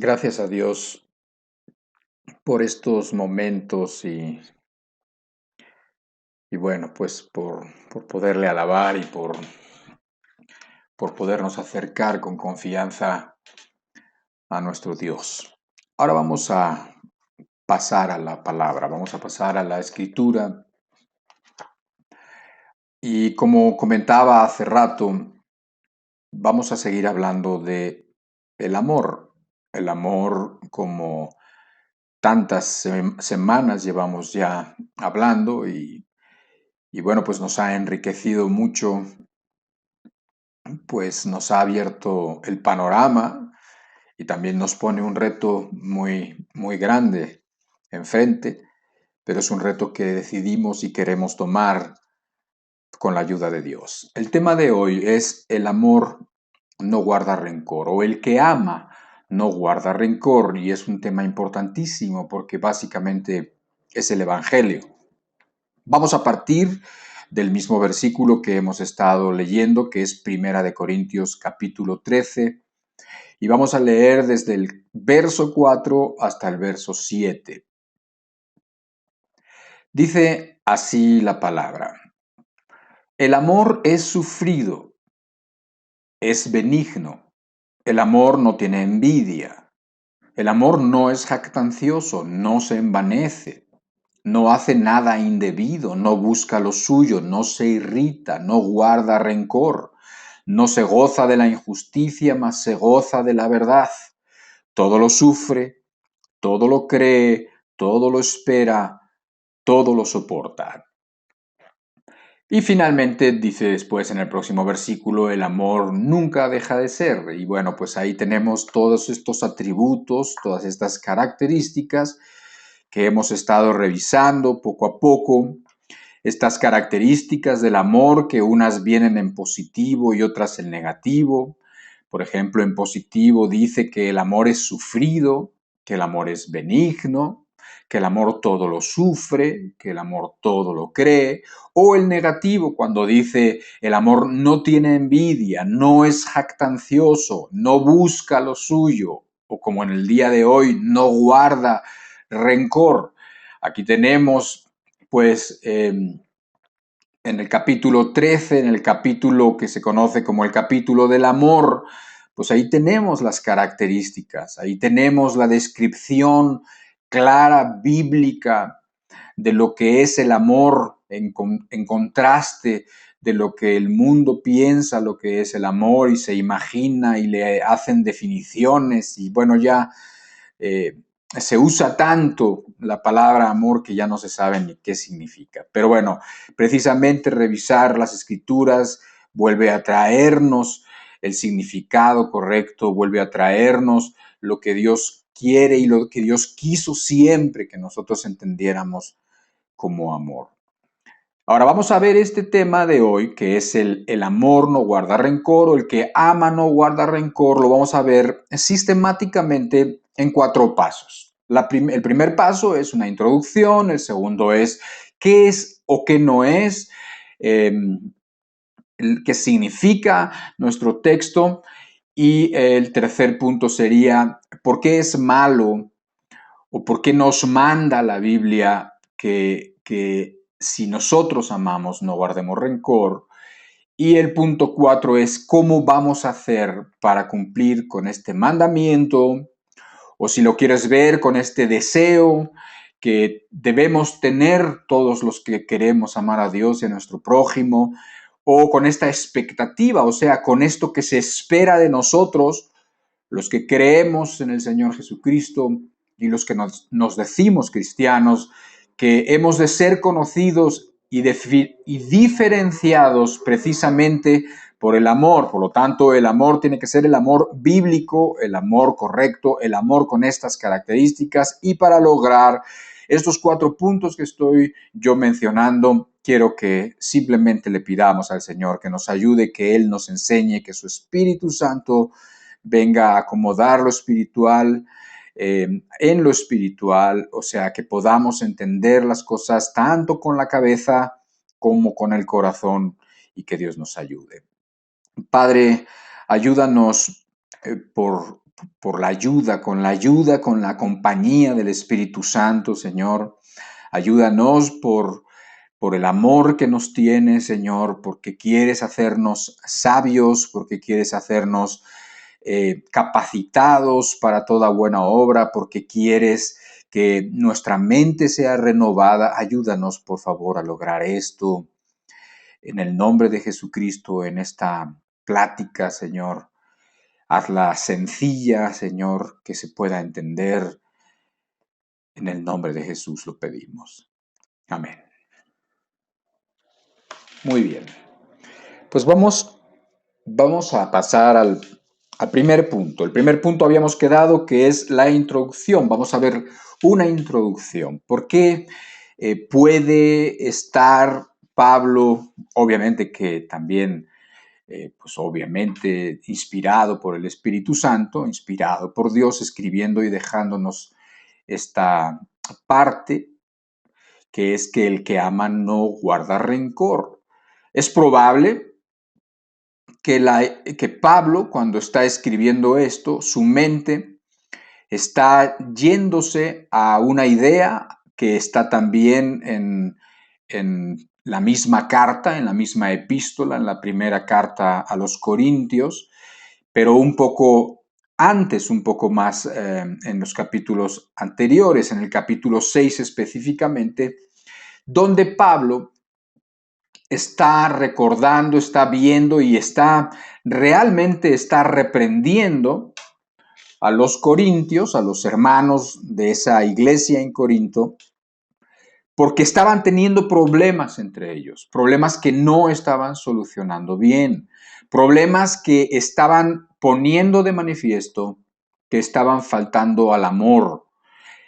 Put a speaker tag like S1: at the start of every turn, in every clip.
S1: Gracias a Dios por estos momentos y bueno, pues por poderle alabar y por podernos acercar con confianza a nuestro Dios. Ahora vamos a pasar a la palabra, vamos a pasar a la escritura y como comentaba hace rato, vamos a seguir hablando de el amor como tantas semanas llevamos ya hablando y bueno, pues nos ha enriquecido mucho, pues nos ha abierto el panorama y también nos pone un reto muy grande enfrente, pero es un reto que decidimos y queremos tomar con la ayuda de Dios. El tema de hoy es el amor no guarda rencor o el que ama no guarda rencor y es un tema importantísimo porque básicamente es el Evangelio. Vamos a partir del mismo versículo que hemos estado leyendo, que es Primera de Corintios capítulo 13, y vamos a leer desde el verso 4 hasta el verso 7. Dice así la palabra: el amor es sufrido, es benigno, el amor no tiene envidia, el amor no es jactancioso, no se envanece. No hace nada indebido, no busca lo suyo, no se irrita, no guarda rencor, no se goza de la injusticia, mas se goza de la verdad. Todo lo sufre, todo lo cree, todo lo espera, todo lo soporta. Y finalmente dice después en el próximo versículo, el amor nunca deja de ser. Y bueno, pues ahí tenemos todos estos atributos, todas estas características que hemos estado revisando poco a poco, estas características del amor que unas vienen en positivo y otras en negativo. Por ejemplo, en positivo dice que el amor es sufrido, que el amor es benigno, que el amor todo lo sufre, que el amor todo lo cree, o el negativo cuando dice el amor no tiene envidia, no es jactancioso, no busca lo suyo, o como en el día de hoy, no guarda rencor. Aquí tenemos pues en el capítulo 13, en el capítulo que se conoce como el capítulo del amor, pues ahí tenemos las características, ahí tenemos la descripción clara, bíblica, de lo que es el amor en contraste de lo que el mundo piensa, lo que es el amor y se imagina y le hacen definiciones y bueno, ya se usa tanto la palabra amor que ya no se sabe ni qué significa. Pero bueno, precisamente revisar las escrituras vuelve a traernos el significado correcto, vuelve a traernos lo que Dios quiere y lo que Dios quiso siempre que nosotros entendiéramos como amor. Ahora vamos a ver este tema de hoy, que es el amor no guarda rencor, o el que ama no guarda rencor. Lo vamos a ver sistemáticamente en 4 pasos. El primer paso es una introducción, el segundo es qué es o qué no es, eh, qué significa nuestro texto, y el tercer punto sería por qué es malo o por qué nos manda la Biblia que si nosotros amamos no guardemos rencor. Y el punto 4 es cómo vamos a hacer para cumplir con este mandamiento, o si lo quieres ver con este deseo que debemos tener todos los que queremos amar a Dios y a nuestro prójimo, o con esta expectativa, o sea, con esto que se espera de nosotros, los que creemos en el Señor Jesucristo y los que nos decimos cristianos, que hemos de ser conocidos y diferenciados precisamente por el amor. Por lo tanto, el amor tiene que ser el amor bíblico, el amor correcto, el amor con estas características. Y para lograr estos 4 puntos que estoy yo mencionando, quiero que simplemente le pidamos al Señor que nos ayude, que Él nos enseñe, que su Espíritu Santo venga a acomodar lo espiritual en lo espiritual, o sea, que podamos entender las cosas tanto con la cabeza como con el corazón y que Dios nos ayude. Padre, ayúdanos por la ayuda, con la compañía del Espíritu Santo, Señor. Ayúdanos por el amor que nos tienes, Señor, porque quieres hacernos sabios, porque quieres hacernos capacitados para toda buena obra, porque quieres que nuestra mente sea renovada. Ayúdanos, por favor, a lograr esto. En el nombre de Jesucristo, en esta plática, Señor, hazla sencilla, Señor, que se pueda entender. En el nombre de Jesús lo pedimos. Amén. Muy bien. Pues vamos a pasar al primer punto. El primer punto habíamos quedado que es la introducción. Vamos a ver una introducción. ¿Por qué puede estar Pablo, obviamente que también, pues obviamente inspirado por el Espíritu Santo, inspirado por Dios, escribiendo y dejándonos esta parte, que es que el que ama no guarda rencor? Es probable que Pablo, cuando está escribiendo esto, su mente está yéndose a una idea que está también en la misma carta, en la misma epístola, en la primera carta a los Corintios, pero un poco antes, un poco más en los capítulos anteriores, en el capítulo 6 específicamente, donde Pablo está recordando, está viendo y realmente está reprendiendo a los corintios, a los hermanos de esa iglesia en Corinto, porque estaban teniendo problemas entre ellos, problemas que no estaban solucionando bien, problemas que estaban poniendo de manifiesto que estaban faltando al amor.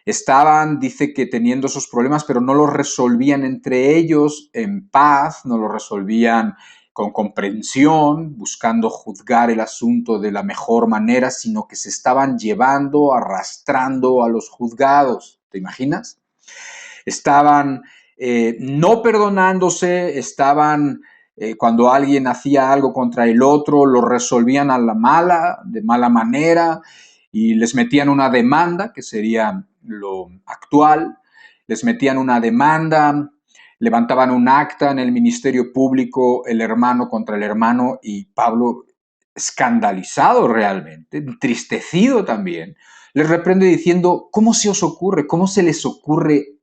S1: Estaban, dice que teniendo esos problemas, pero no los resolvían entre ellos en paz, no los resolvían con comprensión, buscando juzgar el asunto de la mejor manera, sino que se estaban llevando, arrastrando a los juzgados. ¿Te imaginas? Estaban no perdonándose, estaban, cuando alguien hacía algo contra el otro, lo resolvían a la mala, de mala manera, y les metían una demanda, que sería lo actual, les metían una demanda, levantaban un acta en el ministerio público, el hermano contra el hermano, y Pablo, escandalizado realmente, entristecido también, les reprende diciendo: ¿cómo se os ocurre? ¿Cómo se les ocurre?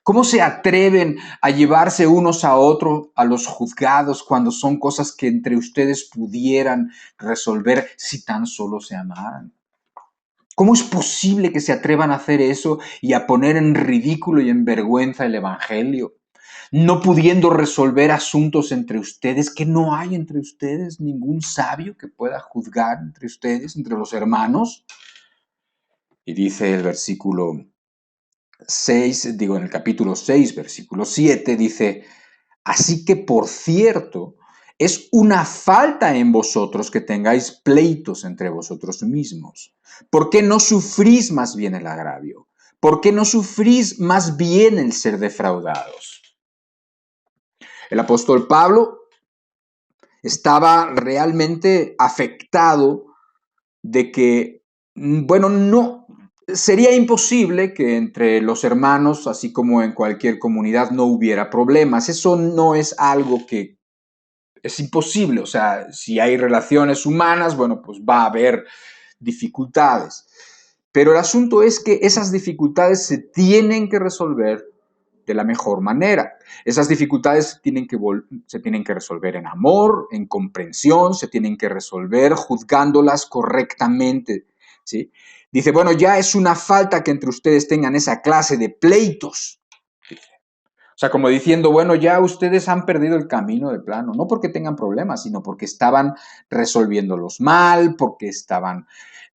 S1: ¿Cómo se atreven a llevarse unos a otros a los juzgados cuando son cosas que entre ustedes pudieran resolver si tan solo se amaran? ¿Cómo es posible que se atrevan a hacer eso y a poner en ridículo y en vergüenza el Evangelio? No pudiendo resolver asuntos entre ustedes, que no hay entre ustedes ningún sabio que pueda juzgar entre ustedes, entre los hermanos. Y dice el versículo 6, en el capítulo 6, versículo 7, dice: así que, por cierto, es una falta en vosotros que tengáis pleitos entre vosotros mismos. ¿Por qué no sufrís más bien el agravio? ¿Por qué no sufrís más bien el ser defraudados? El apóstol Pablo estaba realmente afectado de que, bueno, no, sería imposible que entre los hermanos, así como en cualquier comunidad, no hubiera problemas. Eso no es algo que es imposible. O sea, si hay relaciones humanas, bueno, pues va a haber dificultades. Pero el asunto es que esas dificultades se tienen que resolver de la mejor manera. Esas dificultades se tienen que resolver en amor, en comprensión, se tienen que resolver juzgándolas correctamente, ¿sí? Dice, bueno, ya es una falta que entre ustedes tengan esa clase de pleitos. O sea, como diciendo, bueno, ya ustedes han perdido el camino de plano, no porque tengan problemas, sino porque estaban resolviéndolos mal, porque estaban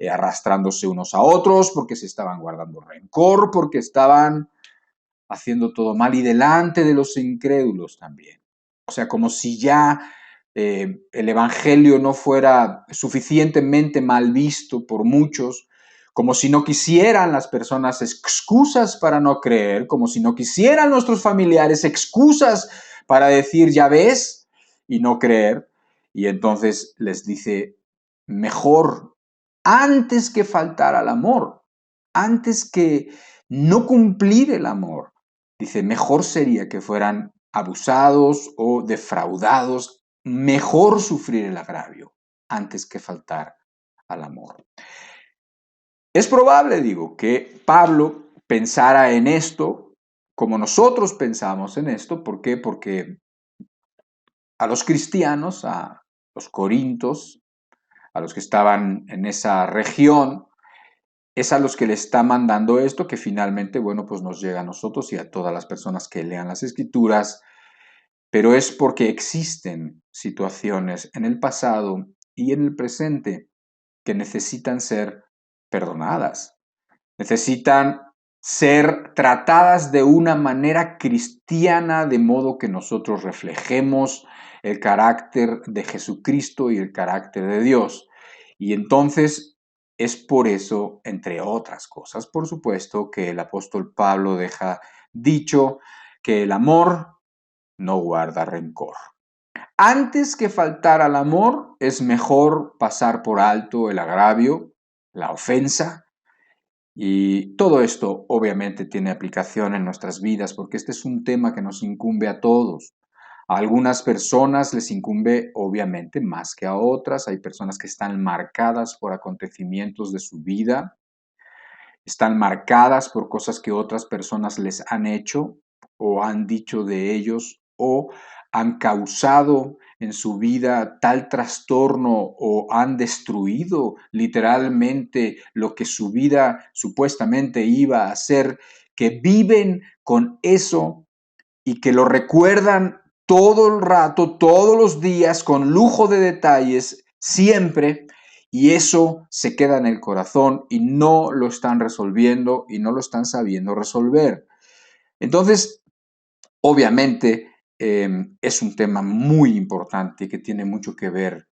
S1: arrastrándose unos a otros, porque se estaban guardando rencor, porque estaban haciendo todo mal y delante de los incrédulos también. O sea, como si ya el Evangelio no fuera suficientemente mal visto por muchos, como si no quisieran las personas excusas para no creer, como si no quisieran nuestros familiares excusas para decir, ya ves, y no creer. Y entonces les dice, mejor antes que faltar al amor, antes que no cumplir el amor. Dice, mejor sería que fueran abusados o defraudados, mejor sufrir el agravio antes que faltar al amor. Es probable, digo, que Pablo pensara en esto como nosotros pensamos en esto. ¿Por qué? Porque a los cristianos, a los corintios, a los que estaban en esa región, es a los que le está mandando esto que finalmente, bueno, pues nos llega a nosotros y a todas las personas que lean las escrituras, pero es porque existen situaciones en el pasado y en el presente que necesitan ser perdonadas, necesitan ser tratadas de una manera cristiana, de modo que nosotros reflejemos el carácter de Jesucristo y el carácter de Dios. Y entonces es por eso, entre otras cosas, por supuesto, que el apóstol Pablo deja dicho que el amor no guarda rencor. Antes que faltar al amor, es mejor pasar por alto el agravio, la ofensa, y todo esto obviamente tiene aplicación en nuestras vidas porque este es un tema que nos incumbe a todos. A algunas personas les incumbe obviamente más que a otras. Hay personas que están marcadas por acontecimientos de su vida, están marcadas por cosas que otras personas les han hecho o han dicho de ellos o han causado en su vida tal trastorno o han destruido literalmente lo que su vida supuestamente iba a ser, que viven con eso y que lo recuerdan todo el rato, todos los días, con lujo de detalles, siempre, y eso se queda en el corazón y no lo están resolviendo y no lo están sabiendo resolver. Entonces, obviamente, es un tema muy importante que tiene mucho que ver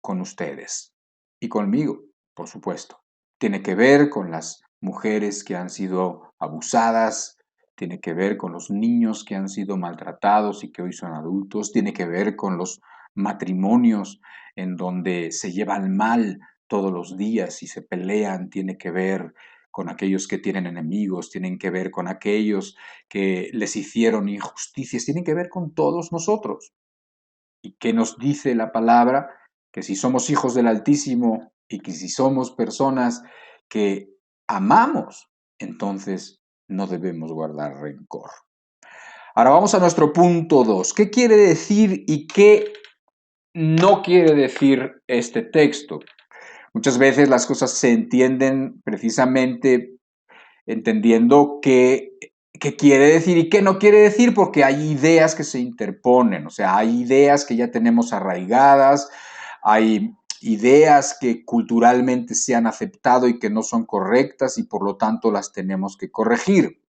S1: con ustedes y conmigo, por supuesto. Tiene que ver con las mujeres que han sido abusadas, tiene que ver con los niños que han sido maltratados y que hoy son adultos, tiene que ver con los matrimonios en donde se llevan mal todos los días y se pelean, tiene que ver con aquellos que tienen enemigos, tienen que ver con aquellos que les hicieron injusticias, tienen que ver con todos nosotros. ¿Y qué nos dice la palabra? Que si somos hijos del Altísimo y que si somos personas que amamos, entonces no debemos guardar rencor. Ahora vamos a nuestro punto 2. ¿Qué quiere decir y qué no quiere decir este texto? Muchas veces las cosas se entienden precisamente entendiendo qué quiere decir y qué no quiere decir, porque hay ideas que se interponen, o sea, hay ideas que ya tenemos arraigadas, hay ideas que culturalmente se han aceptado y que no son correctas y por lo tanto las tenemos que corregir.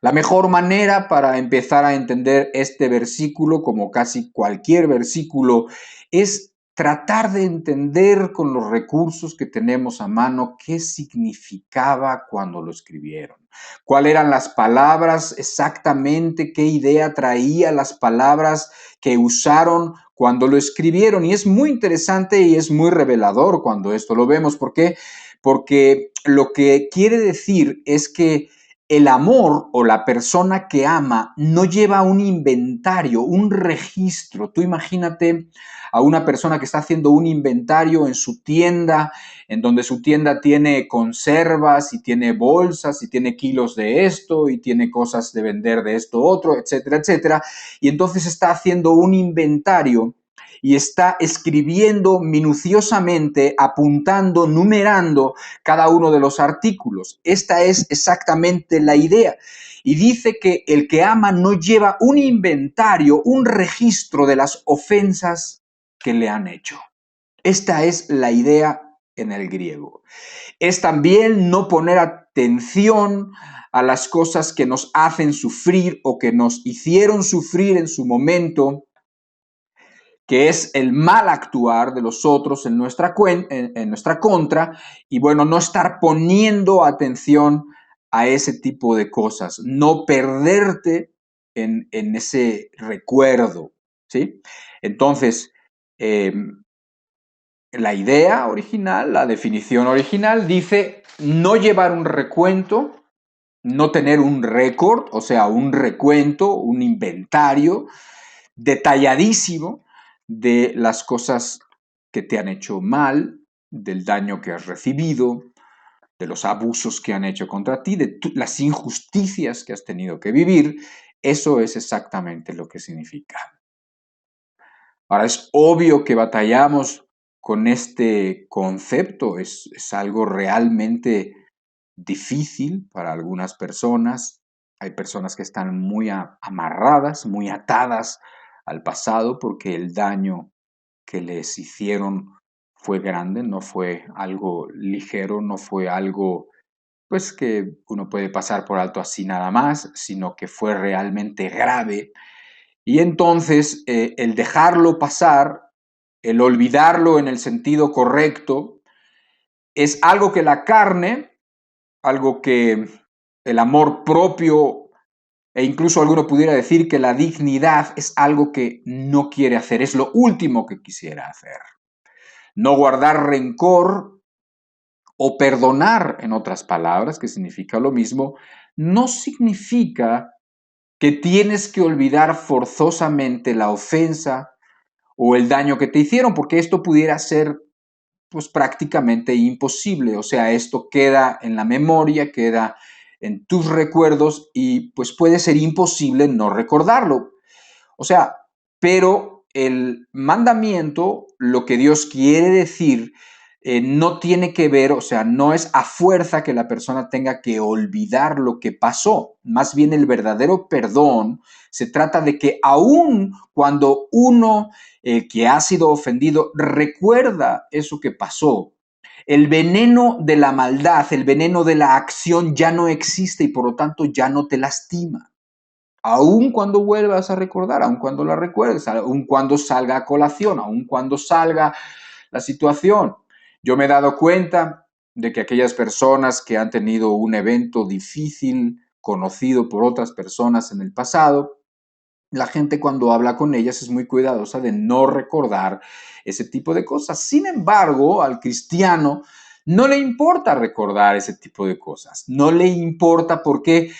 S1: La mejor manera para empezar a entender este versículo, como casi cualquier versículo, es tratar de entender con los recursos que tenemos a mano qué significaba cuando lo escribieron, cuáles eran las palabras exactamente, qué idea traía las palabras que usaron cuando lo escribieron. Y es muy interesante y es muy revelador cuando esto lo vemos. ¿Por qué? Porque lo que quiere decir es que el amor o la persona que ama no lleva un inventario, un registro. Tú imagínate a una persona que está haciendo un inventario en su tienda, en donde su tienda tiene conservas y tiene bolsas y tiene kilos de esto y tiene cosas de vender de esto otro, etcétera, etcétera. Y entonces está haciendo un inventario y está escribiendo minuciosamente, apuntando, numerando cada uno de los artículos. Esta es exactamente la idea. Y dice que el que ama no lleva un inventario, un registro de las ofensas que le han hecho. Esta es la idea en el griego. Es también no poner atención a las cosas que nos hacen sufrir o que nos hicieron sufrir en su momento, que es el mal actuar de los otros en nuestra contra, y bueno, no estar poniendo atención a ese tipo de cosas, no perderte en ese recuerdo, ¿sí? Entonces, La idea original, la definición original, dice no llevar un recuento, no tener un récord, o sea, un recuento, un inventario detalladísimo de las cosas que te han hecho mal, del daño que has recibido, de los abusos que han hecho contra ti, de las injusticias que has tenido que vivir. Eso es exactamente lo que significa. Ahora, es obvio que batallamos con este concepto, es algo realmente difícil para algunas personas. Hay personas que están muy amarradas, muy atadas al pasado porque el daño que les hicieron fue grande, no fue algo ligero, no fue algo pues que uno puede pasar por alto así nada más, sino que fue realmente grave. Y entonces el dejarlo pasar, el olvidarlo en el sentido correcto, es algo que la carne, algo que el amor propio e incluso alguno pudiera decir que la dignidad es algo que no quiere hacer, es lo último que quisiera hacer. No guardar rencor o perdonar, en otras palabras, que significa lo mismo, no significa que tienes que olvidar forzosamente la ofensa o el daño que te hicieron, porque esto pudiera ser pues prácticamente imposible. O sea, esto queda en la memoria, queda en tus recuerdos y pues puede ser imposible no recordarlo. O sea, pero el mandamiento, lo que Dios quiere decir, no tiene que ver, o sea, no es a fuerza que la persona tenga que olvidar lo que pasó. Más bien el verdadero perdón se trata de que aun cuando uno que ha sido ofendido recuerda eso que pasó, el veneno de la maldad, el veneno de la acción ya no existe y por lo tanto ya no te lastima. Aun cuando vuelvas a recordar, aun cuando la recuerdes, aun cuando salga a colación, aun cuando salga la situación. Yo me he dado cuenta de que aquellas personas que han tenido un evento difícil, conocido por otras personas en el pasado, la gente cuando habla con ellas es muy cuidadosa de no recordar ese tipo de cosas. Sin embargo, al cristiano no le importa recordar ese tipo de cosas. No le importa porque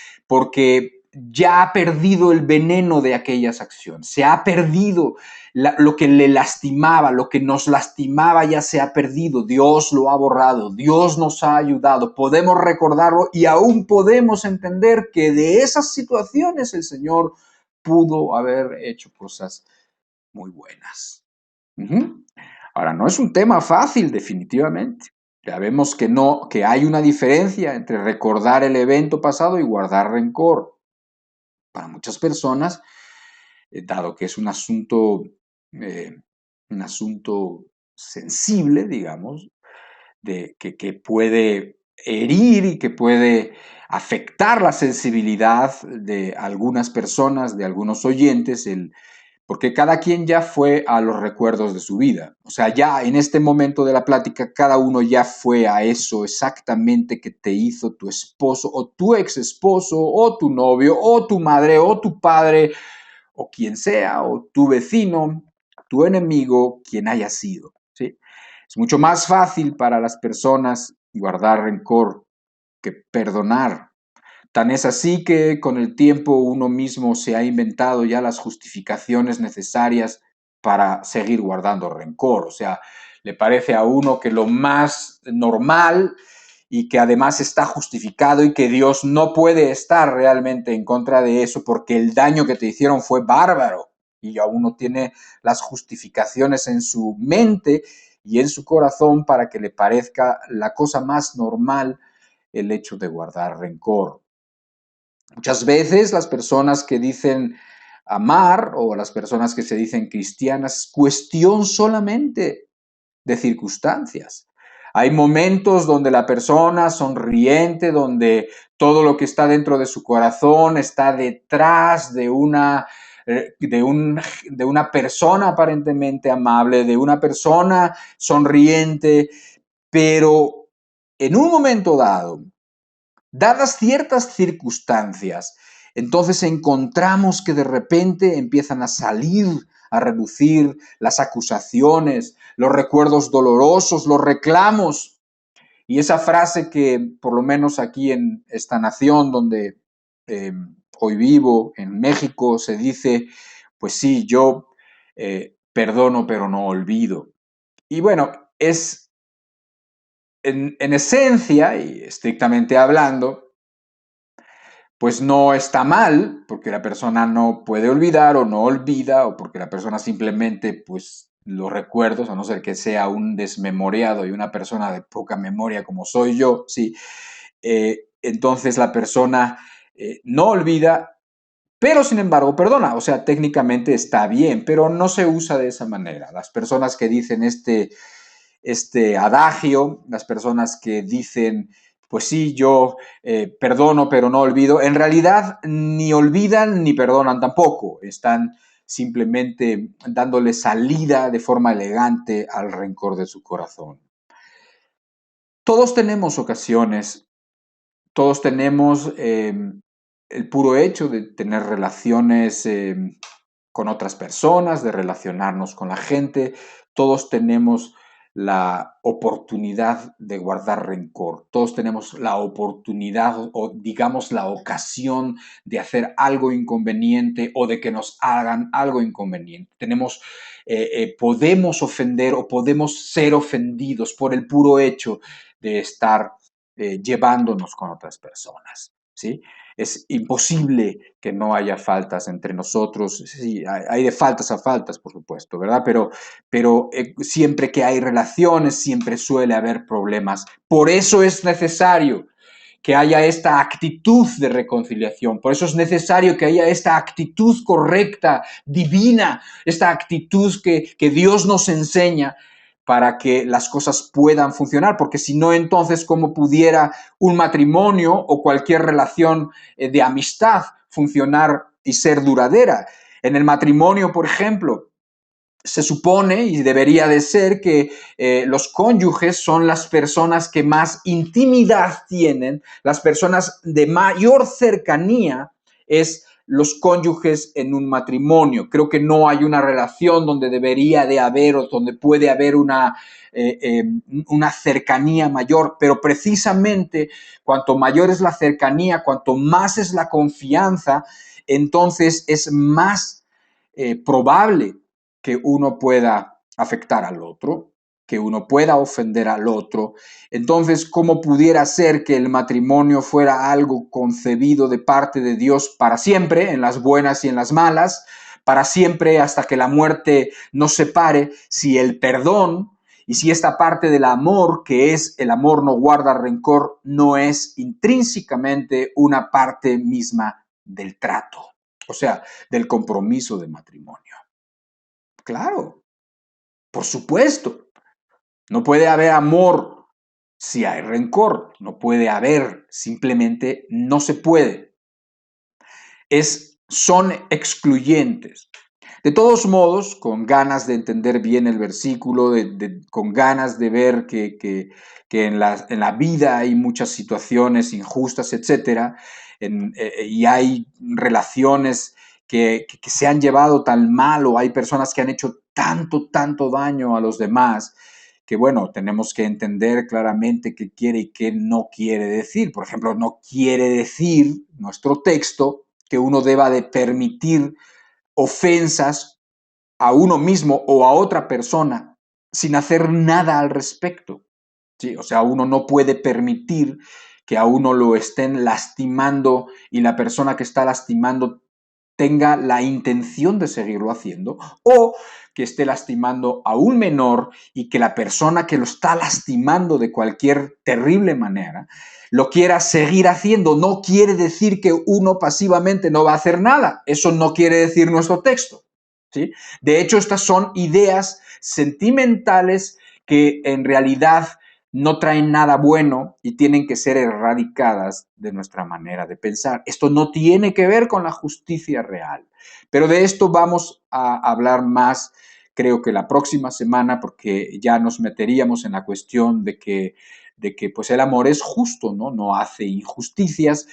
S1: ya ha perdido el veneno de aquellas acciones. Se ha perdido lo que le lastimaba, lo que nos lastimaba ya se ha perdido. Dios lo ha borrado, Dios nos ha ayudado. Podemos recordarlo y aún podemos entender que de esas situaciones el Señor pudo haber hecho cosas muy buenas. Ahora, no es un tema fácil, definitivamente. Ya vemos que no, que hay una diferencia entre recordar el evento pasado y guardar rencor. Para muchas personas, dado que es eh, un asunto sensible, digamos, que puede herir y que puede afectar la sensibilidad de algunas personas, de algunos oyentes, porque cada quien ya fue a los recuerdos de su vida. O sea, ya en este momento de la plática, cada uno ya fue a eso exactamente que te hizo tu esposo o tu ex esposo o tu novio o tu madre o tu padre o quien sea, o tu vecino, tu enemigo, quien haya sido. ¿Sí? Es mucho más fácil para las personas guardar rencor que perdonar. Tan es así que con el tiempo uno mismo se ha inventado ya las justificaciones necesarias para seguir guardando rencor. O sea, le parece a uno que lo más normal y que además está justificado y que Dios no puede estar realmente en contra de eso porque el daño que te hicieron fue bárbaro y aún no tiene las justificaciones en su mente y en su corazón para que le parezca la cosa más normal el hecho de guardar rencor. Muchas veces las personas que dicen amar o las personas que se dicen cristianas, cuestión solamente de circunstancias. Hay momentos donde la persona sonriente, donde todo lo que está dentro de su corazón está detrás de una persona aparentemente amable, de una persona sonriente, pero en un momento dado, dadas ciertas circunstancias, entonces encontramos que de repente empiezan a salir a reducir las acusaciones, los recuerdos dolorosos, los reclamos. Y esa frase que por lo menos aquí en esta nación donde eh, hoy vivo, en México, se dice, pues sí, yo perdono pero no olvido. Y bueno, es en esencia y estrictamente hablando, pues no está mal, porque la persona no puede olvidar o no olvida, o porque la persona simplemente, pues, los recuerdos, a no ser que sea un desmemoriado y una persona de poca memoria como soy yo, sí, entonces la persona no olvida, pero sin embargo perdona, o sea, técnicamente está bien, pero no se usa de esa manera. Las personas que dicen este adagio, las personas que dicen, pues sí, yo perdono pero no olvido, en realidad ni olvidan ni perdonan tampoco, están simplemente dándole salida de forma elegante al rencor de su corazón. Todos tenemos ocasiones, todos tenemos el puro hecho de tener relaciones con otras personas, de relacionarnos con la gente, todos tenemos la oportunidad de guardar rencor, todos tenemos la oportunidad o digamos la ocasión de hacer algo inconveniente o de que nos hagan algo inconveniente. Podemos ofender o podemos ser ofendidos por el puro hecho de estar llevándonos con otras personas, ¿sí? Es imposible que no haya faltas entre nosotros. Sí, hay de faltas a faltas, por supuesto, ¿verdad? Pero siempre que hay relaciones, siempre suele haber problemas. Por eso es necesario que haya esta actitud de reconciliación. Por eso es necesario que haya esta actitud correcta, divina, esta actitud que Dios nos enseña para que las cosas puedan funcionar, porque si no, entonces, ¿cómo pudiera un matrimonio o cualquier relación de amistad funcionar y ser duradera? En el matrimonio, por ejemplo, se supone y debería de ser que los cónyuges son las personas que más intimidad tienen, las personas de mayor cercanía es los cónyuges en un matrimonio. Creo que no hay una relación donde debería de haber o donde puede haber una cercanía mayor, pero precisamente cuanto mayor es la cercanía, cuanto más es la confianza, entonces es más probable que uno pueda afectar al otro, que uno pueda ofender al otro. Entonces, ¿cómo pudiera ser que el matrimonio fuera algo concebido de parte de Dios para siempre, en las buenas y en las malas, para siempre hasta que la muerte nos separe, si el perdón y si esta parte del amor, que es el amor no guarda rencor, no es intrínsecamente una parte misma del trato, o sea, del compromiso de matrimonio? Claro, por supuesto. No puede haber amor si hay rencor. No puede haber, simplemente no se puede. Son excluyentes. De todos modos, con ganas de entender bien el versículo, con ganas de ver que en la vida hay muchas situaciones injustas, etc., y hay relaciones que se han llevado tan mal o hay personas que han hecho tanto daño a los demás, que bueno, tenemos que entender claramente qué quiere y qué no quiere decir. Por ejemplo, no quiere decir nuestro texto que uno deba de permitir ofensas a uno mismo o a otra persona sin hacer nada al respecto. ¿Sí? O sea, uno no puede permitir que a uno lo estén lastimando y la persona que está lastimando tenga la intención de seguirlo haciendo, o que esté lastimando a un menor y que la persona que lo está lastimando de cualquier terrible manera lo quiera seguir haciendo. No quiere decir que uno pasivamente no va a hacer nada. Eso no quiere decir nuestro texto, ¿sí? De hecho, estas son ideas sentimentales que en realidad no traen nada bueno y tienen que ser erradicadas de nuestra manera de pensar. Esto no tiene que ver con la justicia real, pero de esto vamos a hablar más, creo que la próxima semana, porque ya nos meteríamos en la cuestión de que pues el amor es justo, ¿no? No hace injusticias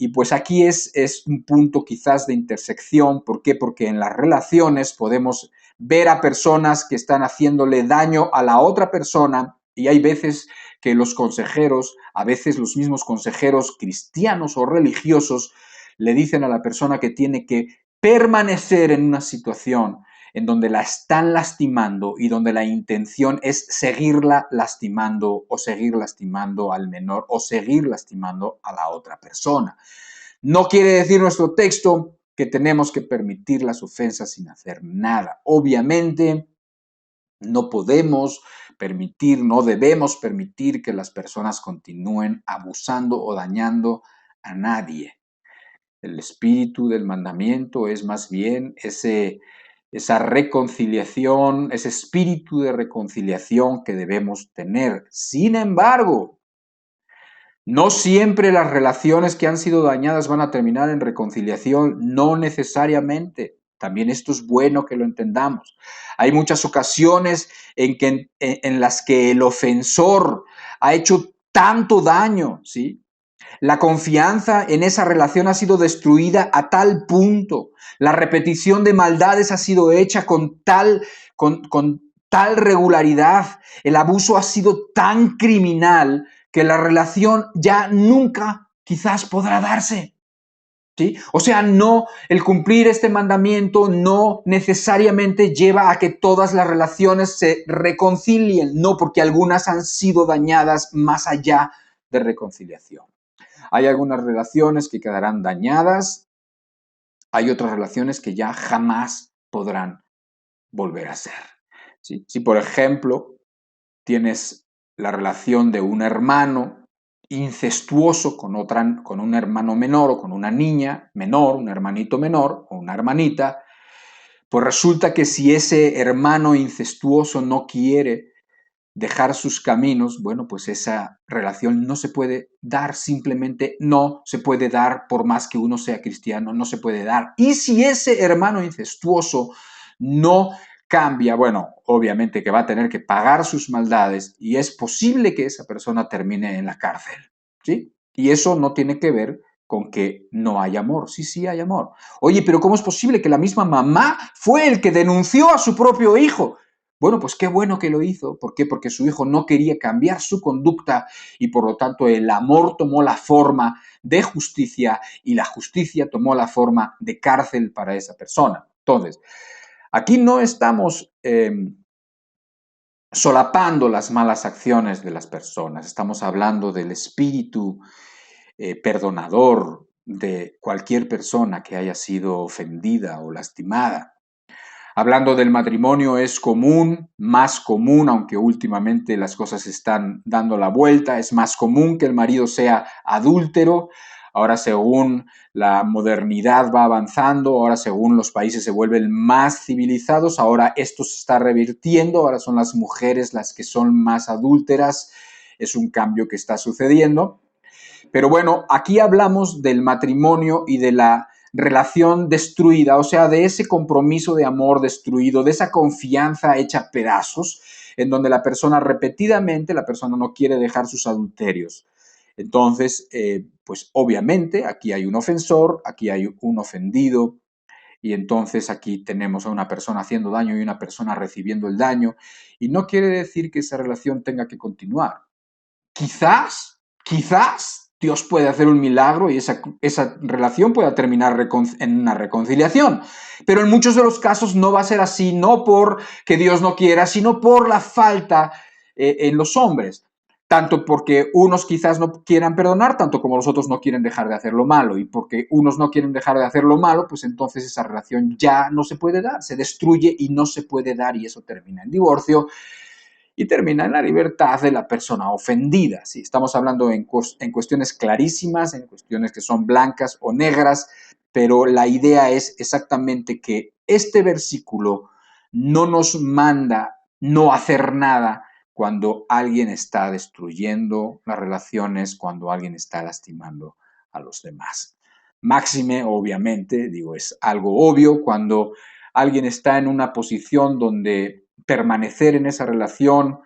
S1: Y pues aquí es un punto quizás de intersección. ¿Por qué? Porque en las relaciones podemos ver a personas que están haciéndole daño a la otra persona, y hay veces que los consejeros, a veces los mismos consejeros cristianos o religiosos, le dicen a la persona que tiene que permanecer en una situación en donde la están lastimando y donde la intención es seguirla lastimando o seguir lastimando al menor o seguir lastimando a la otra persona. No quiere decir nuestro texto que tenemos que permitir las ofensas sin hacer nada. Obviamente, no podemos permitir, no debemos permitir que las personas continúen abusando o dañando a nadie. El espíritu del mandamiento es más bien esa reconciliación, ese espíritu de reconciliación que debemos tener. Sin embargo, no siempre las relaciones que han sido dañadas van a terminar en reconciliación, no necesariamente. También esto es bueno que lo entendamos. Hay muchas ocasiones en las que el ofensor ha hecho tanto daño, ¿sí? La confianza en esa relación ha sido destruida a tal punto. La repetición de maldades ha sido hecha con tal regularidad. El abuso ha sido tan criminal que la relación ya nunca quizás podrá darse. ¿Sí? O sea, no, el cumplir este mandamiento no necesariamente lleva a que todas las relaciones se reconcilien, no, porque algunas han sido dañadas más allá de reconciliación. Hay algunas relaciones que quedarán dañadas, hay otras relaciones que ya jamás podrán volver a ser. ¿Sí? Si, por ejemplo, tienes la relación de un hermano incestuoso con un hermano menor o con una niña menor, un hermanito menor o una hermanita, pues resulta que si ese hermano incestuoso no quiere dejar sus caminos, bueno, pues esa relación no se puede dar, simplemente no se puede dar por más que uno sea cristiano, no se puede dar. Y si ese hermano incestuoso no cambia, bueno, obviamente que va a tener que pagar sus maldades y es posible que esa persona termine en la cárcel, ¿sí? Y eso no tiene que ver con que no hay amor. Sí, sí hay amor. Oye, pero ¿cómo es posible que la misma mamá fue el que denunció a su propio hijo? Bueno, pues qué bueno que lo hizo. ¿Por qué? Porque su hijo no quería cambiar su conducta y por lo tanto el amor tomó la forma de justicia y la justicia tomó la forma de cárcel para esa persona. Entonces, aquí no estamos solapando las malas acciones de las personas, estamos hablando del espíritu perdonador de cualquier persona que haya sido ofendida o lastimada. Hablando del matrimonio es común, más común, aunque últimamente las cosas están dando la vuelta, es más común que el marido sea adúltero. Ahora según la modernidad va avanzando, ahora según los países se vuelven más civilizados, ahora esto se está revirtiendo, ahora son las mujeres las que son más adúlteras, es un cambio que está sucediendo. Pero bueno, aquí hablamos del matrimonio y de la relación destruida, o sea, de ese compromiso de amor destruido, de esa confianza hecha pedazos, en donde la persona repetidamente, la persona no quiere dejar sus adulterios. Entonces, pues obviamente aquí hay un ofensor, aquí hay un ofendido, y entonces aquí tenemos a una persona haciendo daño y una persona recibiendo el daño, y no quiere decir que esa relación tenga que continuar. Quizás Dios puede hacer un milagro y esa relación pueda terminar en una reconciliación. Pero en muchos de los casos no va a ser así, no porque Dios no quiera, sino por la falta en los hombres. Tanto porque unos quizás no quieran perdonar, tanto como los otros no quieren dejar de hacer lo malo. Y porque unos no quieren dejar de hacer lo malo, pues entonces esa relación ya no se puede dar, se destruye y no se puede dar y eso termina en divorcio y termina en la libertad de la persona ofendida. ¿Sí? Estamos hablando en cuestiones clarísimas, en cuestiones que son blancas o negras, pero la idea es exactamente que este versículo no nos manda no hacer nada cuando alguien está destruyendo las relaciones, cuando alguien está lastimando a los demás. Máxime, obviamente, digo, es algo obvio cuando alguien está en una posición donde permanecer en esa relación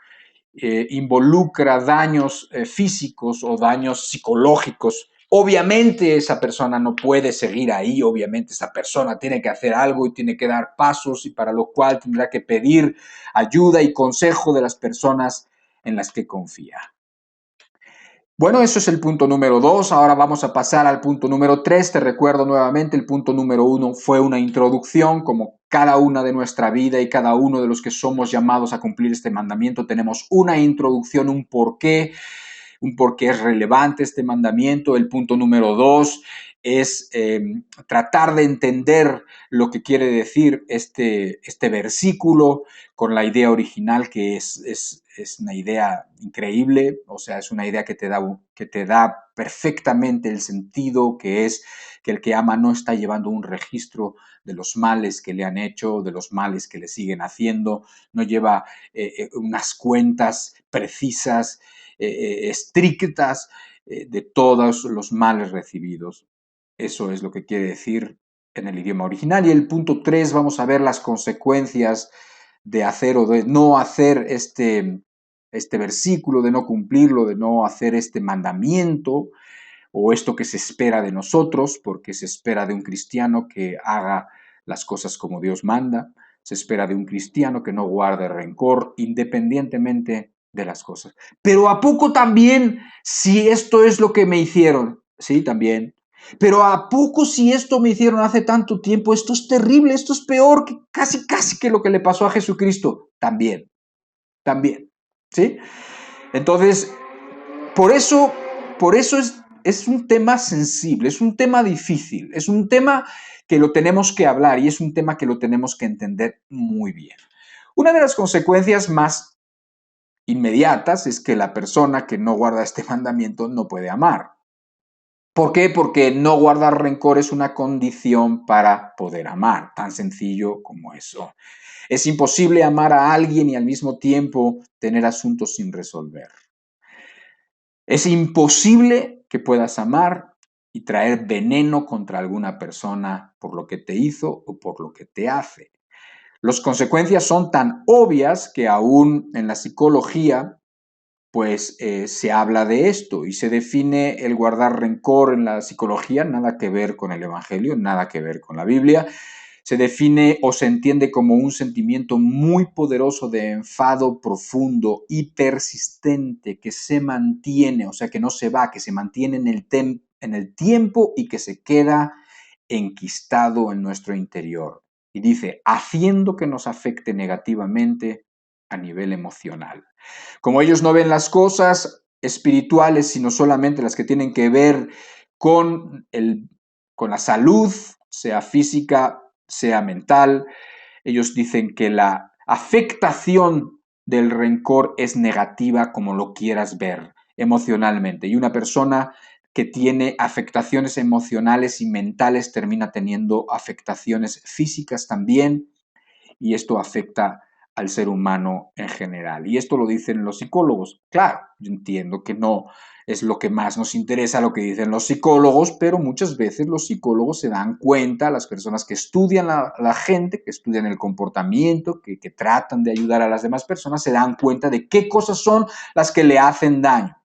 S1: involucra daños físicos o daños psicológicos Obviamente esa persona no puede seguir ahí, obviamente esa persona tiene que hacer algo y tiene que dar pasos y para lo cual tendrá que pedir ayuda y consejo de las personas en las que confía. Bueno, eso es el punto número 2. Ahora vamos a pasar al punto número 3. Te recuerdo nuevamente, el punto número 1 fue una introducción, como cada una de nuestra vida y cada uno de los que somos llamados a cumplir este mandamiento, tenemos una introducción, un porqué es relevante este mandamiento. El punto número 2 es tratar de entender lo que quiere decir este versículo con la idea original, que es una idea increíble, o sea, es una idea que te da perfectamente el sentido, que es que el que ama no está llevando un registro de los males que le han hecho, de los males que le siguen haciendo, no lleva unas cuentas precisas, estrictas de todos los males recibidos. Eso es lo que quiere decir en el idioma original. Y el punto 3, vamos a ver las consecuencias de hacer o de no hacer este versículo, de no cumplirlo, de no hacer este mandamiento o esto que se espera de nosotros, porque se espera de un cristiano que haga las cosas como Dios manda, se espera de un cristiano que no guarde rencor independientemente de las cosas. Pero ¿a poco también si esto es lo que me hicieron? Sí, también. Pero ¿a poco si esto me hicieron hace tanto tiempo? Esto es terrible, esto es peor que casi que lo que le pasó a Jesucristo. También, también. ¿Sí? Entonces, por eso es un tema sensible, es un tema difícil, es un tema que lo tenemos que hablar y es un tema que lo tenemos que entender muy bien. Una de las consecuencias más inmediatas es que la persona que no guarda este mandamiento no puede amar. ¿Por qué? Porque no guardar rencor es una condición para poder amar, tan sencillo como eso. Es imposible amar a alguien y al mismo tiempo tener asuntos sin resolver. Es imposible que puedas amar y traer veneno contra alguna persona por lo que te hizo o por lo que te hace. Las consecuencias son tan obvias que aún en la psicología pues se habla de esto y se define el guardar rencor en la psicología, nada que ver con el Evangelio, nada que ver con la Biblia. Se define o se entiende como un sentimiento muy poderoso de enfado profundo y persistente que se mantiene, o sea, que no se va, que se mantiene en el tiempo y que se queda enquistado en nuestro interior. Y dice, haciendo que nos afecte negativamente a nivel emocional. Como ellos no ven las cosas espirituales, sino solamente las que tienen que ver con, con la salud, sea física, sea mental, ellos dicen que la afectación del rencor es negativa como lo quieras ver emocionalmente. Y una persona que tiene afectaciones emocionales y mentales termina teniendo afectaciones físicas también, y esto afecta al ser humano en general. Y esto lo dicen los psicólogos. Claro, yo entiendo que no es lo que más nos interesa lo que dicen los psicólogos, pero muchas veces los psicólogos se dan cuenta, las personas que estudian la gente, que estudian el comportamiento, que tratan de ayudar a las demás personas, se dan cuenta de qué cosas son las que le hacen daño.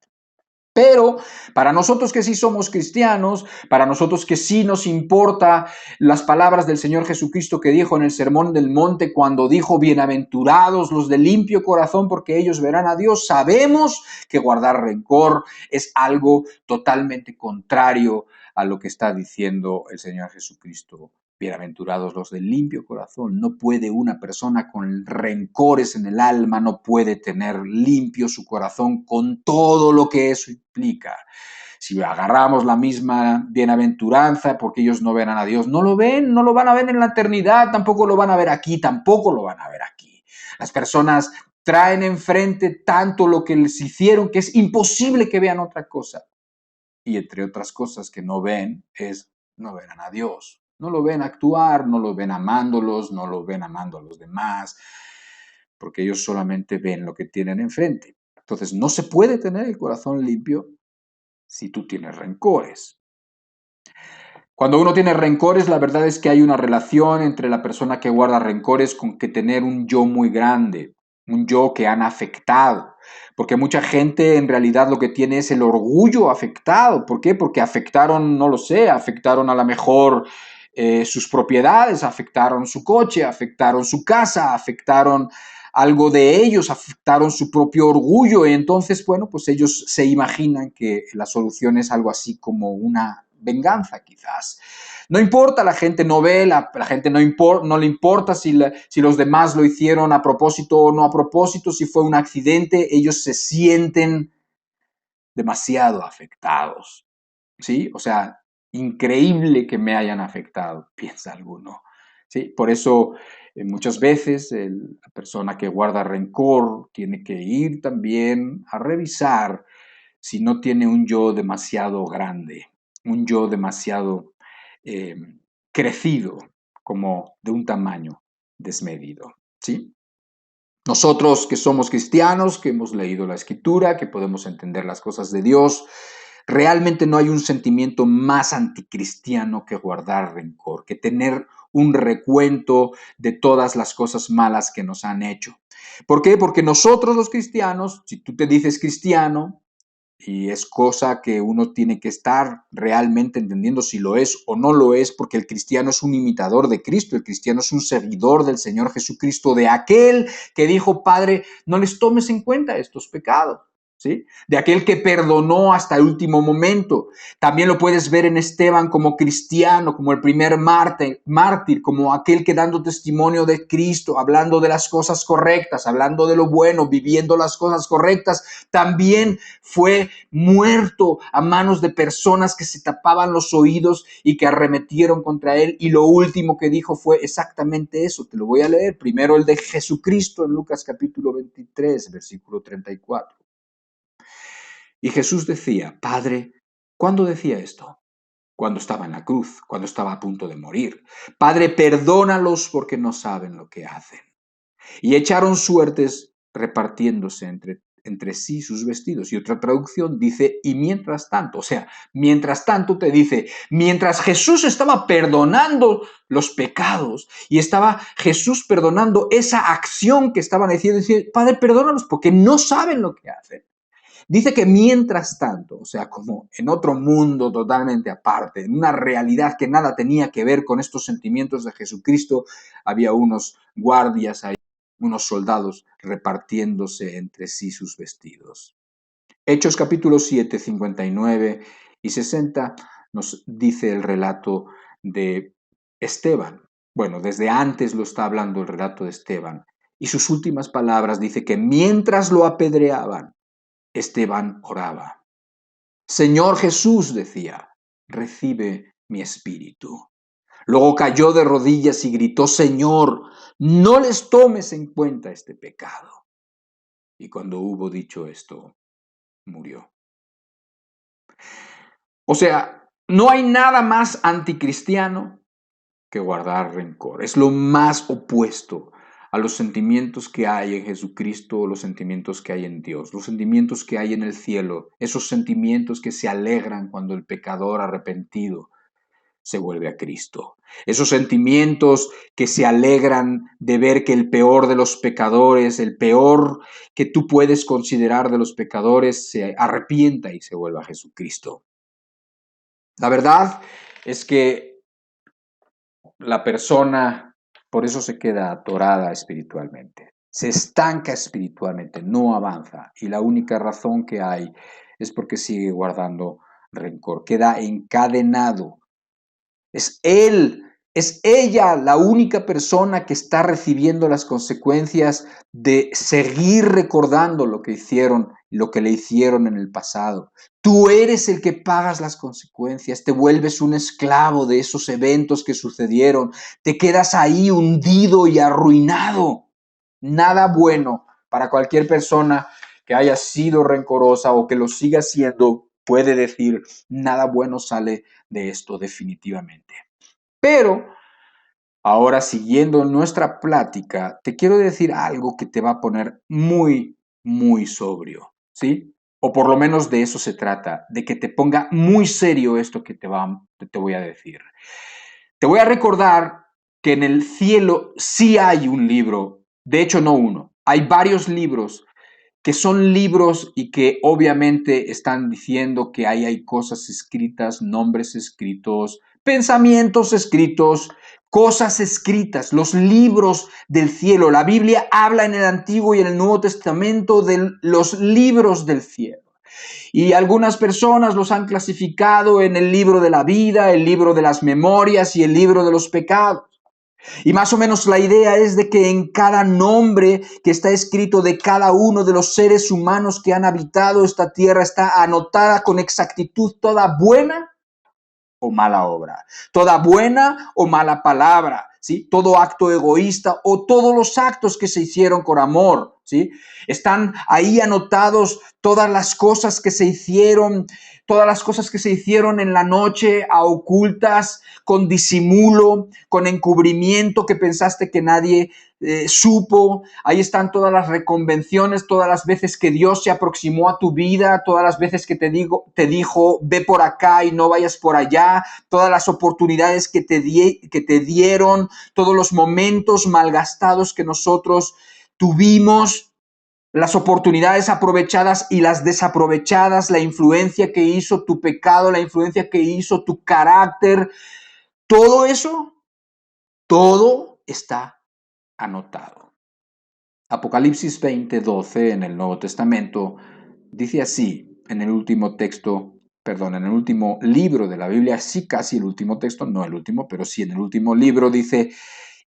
S1: Pero para nosotros que sí somos cristianos, para nosotros que sí nos importa las palabras del Señor Jesucristo que dijo en el Sermón del Monte cuando dijo, bienaventurados los de limpio corazón porque ellos verán a Dios, sabemos que guardar rencor es algo totalmente contrario a lo que está diciendo el Señor Jesucristo. Bienaventurados los de limpio corazón. No puede una persona con rencores en el alma, no puede tener limpio su corazón con todo lo que eso implica. Si agarramos la misma bienaventuranza porque ellos no ven a Dios, no lo ven, no lo van a ver en la eternidad, tampoco lo van a ver aquí, tampoco lo van a ver aquí. Las personas traen enfrente tanto lo que les hicieron que es imposible que vean otra cosa. Y entre otras cosas que no ven es, no ven a Dios. No lo ven actuar, no lo ven amándolos, no lo ven amando a los demás, porque ellos solamente ven lo que tienen enfrente. Entonces, no se puede tener el corazón limpio si tú tienes rencores. Cuando uno tiene rencores, la verdad es que hay una relación entre la persona que guarda rencores con que tener un yo muy grande, un yo que han afectado. porque mucha gente en realidad lo que tiene es el orgullo afectado. ¿Por qué? Porque afectaron, no lo sé, afectaron a lo mejor sus propiedades, afectaron su coche, afectaron su casa, afectaron algo de ellos, afectaron su propio orgullo y entonces, bueno, pues ellos se imaginan que la solución es algo así como una venganza quizás. No importa, la gente no ve, la gente no le importa si los demás lo hicieron a propósito o no a propósito, si fue un accidente, ellos se sienten demasiado afectados, ¿sí? O sea, increíble que me hayan afectado, piensa alguno, ¿sí? Por eso muchas veces la persona que guarda rencor tiene que ir también a revisar si no tiene un yo demasiado grande, un yo demasiado eh, crecido, como de un tamaño desmedido, ¿sí? Nosotros que somos cristianos, que hemos leído la Escritura, que podemos entender las cosas de Dios, realmente no hay un sentimiento más anticristiano que guardar rencor, que tener un recuento de todas las cosas malas que nos han hecho. ¿Por qué? Porque nosotros los cristianos, si tú te dices cristiano, y es cosa que uno tiene que estar realmente entendiendo si lo es o no lo es, porque el cristiano es un imitador de Cristo, el cristiano es un seguidor del Señor Jesucristo, de aquel que dijo, Padre, no les tomes en cuenta estos pecados. ¿Sí? De aquel que perdonó hasta el último momento. También lo puedes ver en Esteban como cristiano, como el primer mártir, como aquel que dando testimonio de Cristo, hablando de las cosas correctas, hablando de lo bueno, viviendo las cosas correctas, también fue muerto a manos de personas que se tapaban los oídos y que arremetieron contra él. Y lo último que dijo fue exactamente eso. Te lo voy a leer. Primero el de Jesucristo en Lucas capítulo 23, versículo 34. Y Jesús decía, Padre, ¿cuándo decía esto? Cuando estaba en la cruz, cuando estaba a punto de morir. Padre, perdónalos porque no saben lo que hacen. Y echaron suertes repartiéndose entre sí sus vestidos. Y otra traducción dice, y mientras tanto, o sea, mientras tanto te dice, mientras Jesús estaba perdonando los pecados y estaba Jesús perdonando esa acción que estaban haciendo, dice, Padre, perdónalos porque no saben lo que hacen. Dice que mientras tanto, o sea, como en otro mundo totalmente aparte, en una realidad que nada tenía que ver con estos sentimientos de Jesucristo, había unos guardias ahí, unos soldados repartiéndose entre sí sus vestidos. Hechos capítulo 7, 59 y 60 nos dice el relato de Esteban. Bueno, desde antes lo está hablando el relato de Esteban. Y sus últimas palabras dice que mientras lo apedreaban, Esteban oraba. Señor Jesús, decía, recibe mi espíritu. Luego cayó de rodillas y gritó, Señor, no les tomes en cuenta este pecado. Y cuando hubo dicho esto, murió. O sea, no hay nada más anticristiano que guardar rencor. Es lo más opuesto a los sentimientos que hay en Jesucristo, los sentimientos que hay en Dios, los sentimientos que hay en el cielo, esos sentimientos que se alegran cuando el pecador arrepentido se vuelve a Cristo. Esos sentimientos que se alegran de ver que el peor de los pecadores, el peor que tú puedes considerar de los pecadores, se arrepienta y se vuelve a Jesucristo. La verdad es que la persona por eso se queda atorada espiritualmente, se estanca espiritualmente, no avanza y la única razón que hay es porque sigue guardando rencor, queda encadenado. Es él, es ella la única persona que está recibiendo las consecuencias de seguir recordando lo que hicieron, lo que le hicieron en el pasado. Tú eres el que pagas las consecuencias, te vuelves un esclavo de esos eventos que sucedieron, te quedas ahí hundido y arruinado. Nada bueno para cualquier persona que haya sido rencorosa o que lo siga siendo puede decir, nada bueno sale de esto definitivamente. Pero ahora, siguiendo nuestra plática, te quiero decir algo que te va a poner muy, muy sobrio, ¿sí? O por lo menos de eso se trata, de que te ponga muy serio esto que te voy a decir. Te voy a recordar que en el cielo sí hay un libro, de hecho no uno, hay varios libros que son libros y que obviamente están diciendo que ahí hay cosas escritas, nombres escritos, pensamientos escritos, cosas escritas, los libros del cielo. La Biblia habla en el Antiguo y en el Nuevo Testamento de los libros del cielo. Y algunas personas los han clasificado en el libro de la vida, el libro de las memorias y el libro de los pecados. Y más o menos la idea es de que en cada nombre que está escrito de cada uno de los seres humanos que han habitado esta tierra está anotada con exactitud toda buena o mala obra, toda buena o mala palabra, ¿sí? Todo acto egoísta o todos los actos que se hicieron con amor, ¿sí? Están ahí anotados todas las cosas que se hicieron, todas las cosas que se hicieron en la noche a ocultas, con disimulo, con encubrimiento que pensaste que nadie supo. Ahí están todas las reconvenciones, todas las veces que Dios se aproximó a tu vida, todas las veces que te dijo, ve por acá y no vayas por allá, todas las oportunidades que te dieron, todos los momentos malgastados que nosotros tuvimos, las oportunidades aprovechadas y las desaprovechadas, la influencia que hizo tu pecado, la influencia que hizo tu carácter, todo eso, todo está anotado. Apocalipsis 20:12 en el Nuevo Testamento dice así, en el último en el último libro de la Biblia, sí casi el último texto, no el último, pero sí en el último libro dice,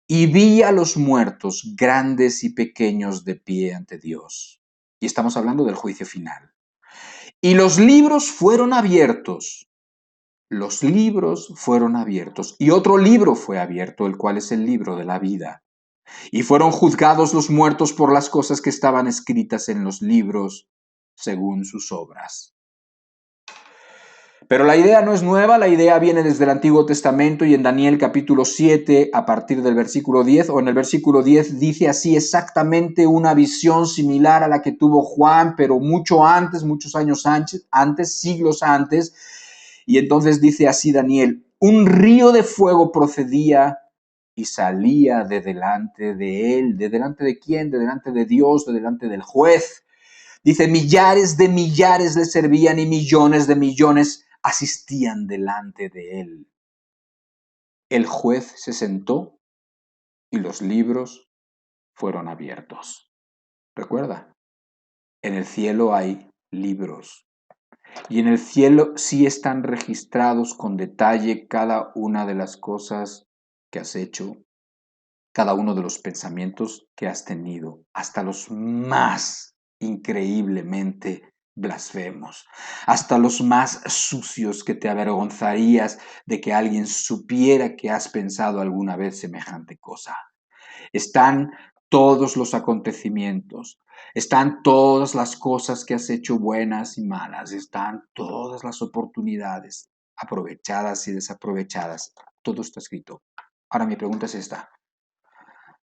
S1: y vi a los muertos, grandes y pequeños, de pie ante Dios. Y estamos hablando del juicio final. Y los libros fueron abiertos. Los libros fueron abiertos. Y otro libro fue abierto, el cual es el libro de la vida. Y fueron juzgados los muertos por las cosas que estaban escritas en los libros según sus obras. Pero la idea no es nueva, la idea viene desde el Antiguo Testamento y en Daniel capítulo 7, a partir del versículo 10, o en el versículo 10 dice así exactamente una visión similar a la que tuvo Juan, pero mucho antes, muchos años antes, siglos antes. Y entonces dice así Daniel, un río de fuego procedía y salía de delante de él. ¿De delante de quién? De delante de Dios, de delante del juez. Dice, millares de millares le servían y millones de millones asistían delante de él. El juez se sentó y los libros fueron abiertos. Recuerda, en el cielo hay libros. Y en el cielo sí están registrados con detalle cada una de las cosas que has hecho, cada uno de los pensamientos que has tenido, hasta los más increíblemente blasfemos, hasta los más sucios que te avergonzarías de que alguien supiera que has pensado alguna vez semejante cosa. Están todos los acontecimientos, están todas las cosas que has hecho buenas y malas, están todas las oportunidades aprovechadas y desaprovechadas. Todo está escrito. Ahora mi pregunta es esta.